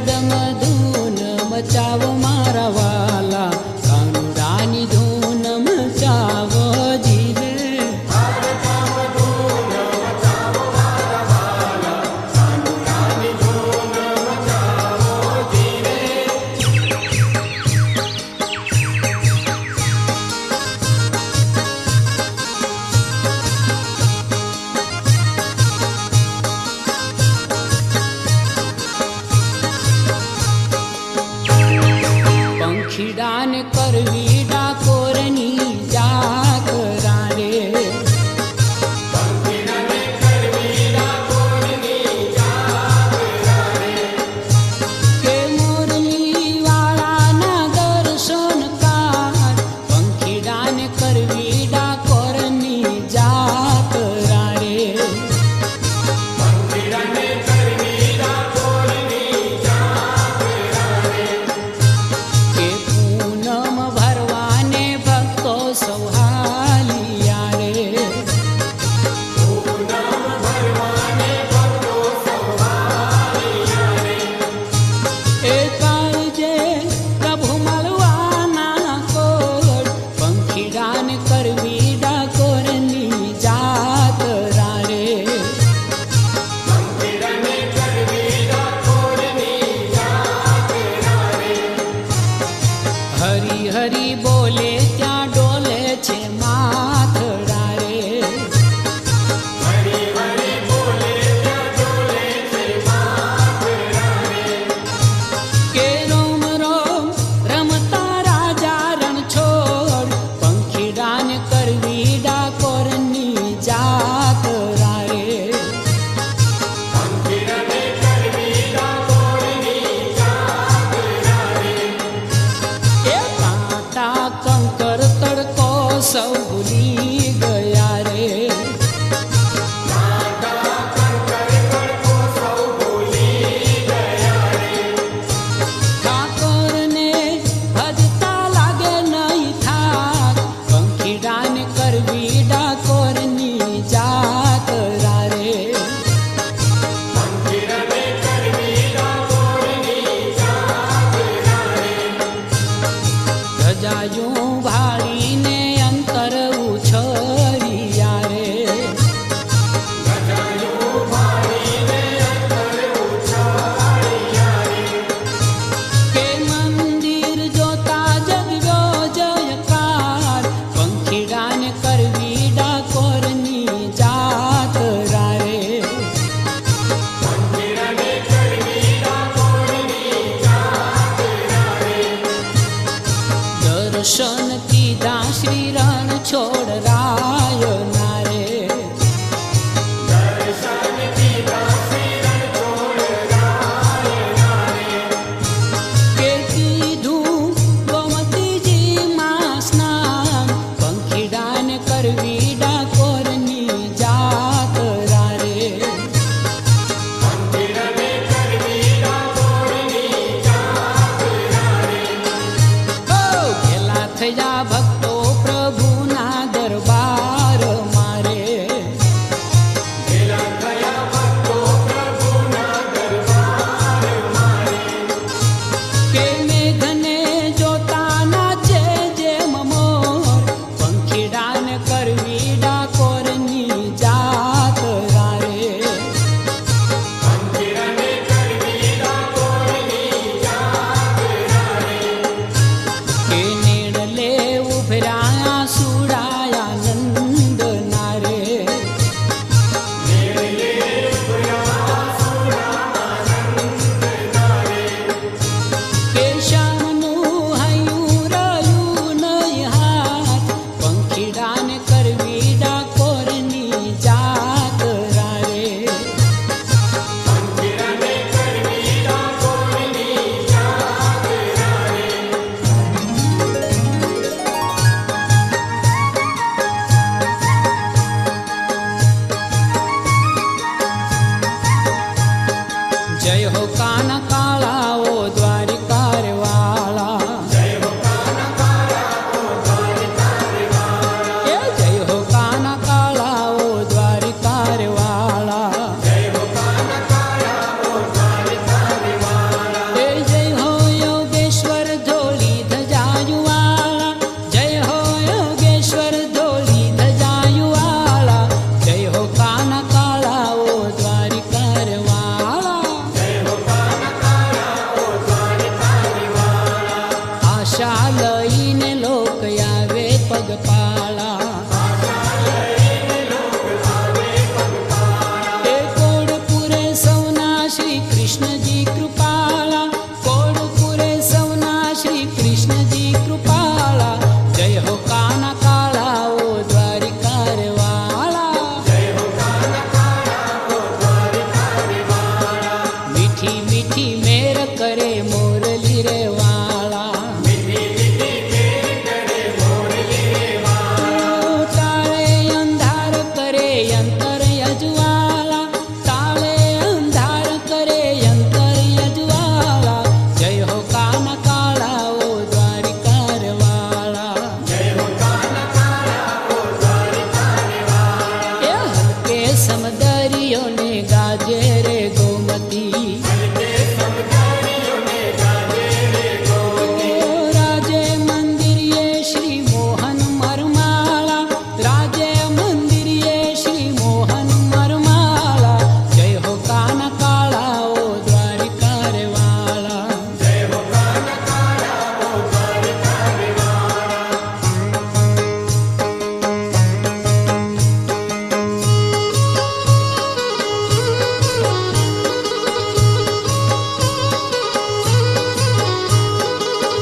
હરદમ ધૂન મચાવો મારા વાલા કાનુડાની ધૂન મચાવો જીવે પંખીડાને કરવી ડાકોરની જાગરા રે કે મોરલી વાળાના દર્શન કાર પંખીડાને કરવી ડાકોરની જાગરા રે કે પૂનમ ભરવાને ભક્તો સૌહાલિયા રે એ કાળજે પ્રભુ મળવાના કોડ પંખીડાને કરવી ડાકોરની જાતરા રે હરી હરી બોલે ત્યાં ડોલે છે માથડા રે કે રોમ રોમ રમતા રાજા રણ છોડ પંખીડાને કરવી ડાકોરની જાતરા રે એ કાંટા કંકર તડકો સૌ ભૂલી ગયા રે ઠાકોરને ભજતા લાગે નહીં થાક પંખીડાને કરવી ડાકોરની જાતરા રે ધજાયું ભાળીને અંતર ઉછળ્યા રે કે મંદિર જોતા જગ્યો જયકાર પંખીડાને કરવી ડાકોરની જાતરા રે દર્શન કીધા શ્રી રણ છોડ રાયના રે કે કીધું ગોમતીજી માં સ્નાન પંખીડાને કરવી ડાકોરની જાતરા રે ઓ ઘેલા થઈ કરે મોરલી રે વાળા તાળે અંધાર કરે અંતર અજવાળા તાળે અંધાર કરે અંતર અજવાળા જય હો કાન કાળા ઓ દ્વારિકાર વાળા એ હલકે સમદરિયોને ગાજે રે ગોમતી રાજે મંદિરે શ્રી મોહન મરમાળા રાજે મંદિરે શ્રી મોહન મરમાળા જય હો કાન કાળા ઓ દ્વારિકાર વાળા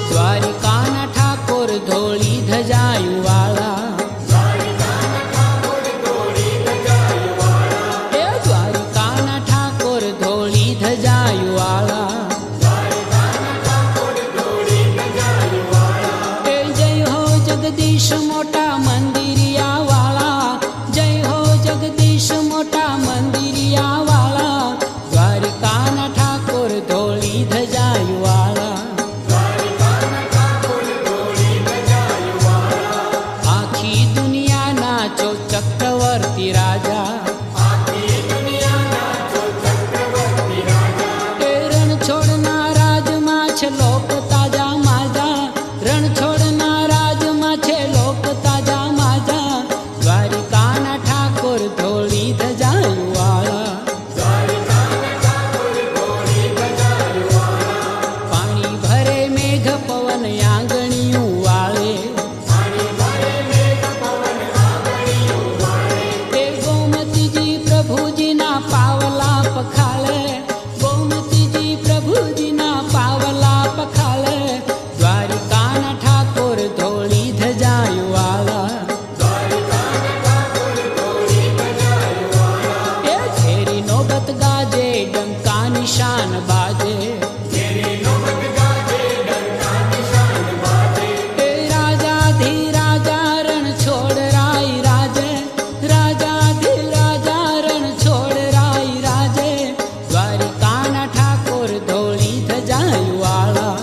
દ્વારિકાના ઠાકોર ધોળી ધજાયું વાળા એ દ્વારિકાના ઠાકોર ધોળી ધજાયું વાળા એ જય હો જગદીશ મોટા મંદિરિયા વાળા જય હો જગદીશ મોટા મંદિરિયા વાળા દ્વારિકાના ઠાકોર ધોળી ધજાયું વાળા આખી દુનિયા નાચો ચક્રવર્તી રાજા એ રણ છોડના રાજમાં છે લોક તાજા માજા રણ છોડના રાજમાં છે લોક તાજા માજા દ્વારિકાના ઠાકોર ધોળી ધજાયું વાળા પાણી ભરે મેઘ પવન આંગણિયું વાળે એ ગોમતીજી પ્રભુજીના પાવલા પખાલે ગોમતીજી પ્રભુજીના પાવલા પખાલે દ્વારિકાના ઠાકોર ધોળી ધજાયું વાળા એ ઝેરી નોબત ગાજે ડંકા નિશાન બાજે એ રાજાધિરાજા રણ છોડ રાય રાજે રાજાધિરાજા રણ છોડ રાય રાજે દ્વારિકાના ઠાકોર ધોળી ધજાયું વાળા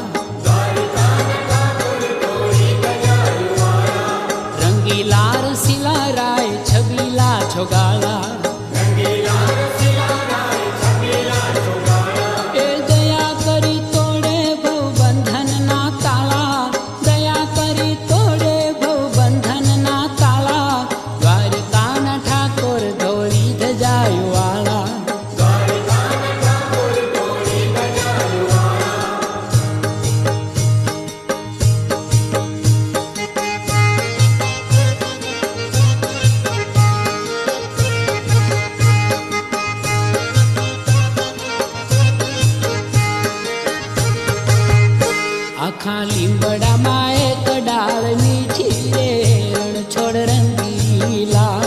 રંગીલા રસીલા રાય છબીલા છોગાળા એ દયા કરી તોડે ભવ બંધનના તાળા દયા કરી તોડે ભવ બંધનના તાળા દ્વારિકાના ઠાકોર ધોળી ધજાયું વાળા આખા લીંબડામાં એક ડાળ મીઠી રે રણ છોડ રંગીલા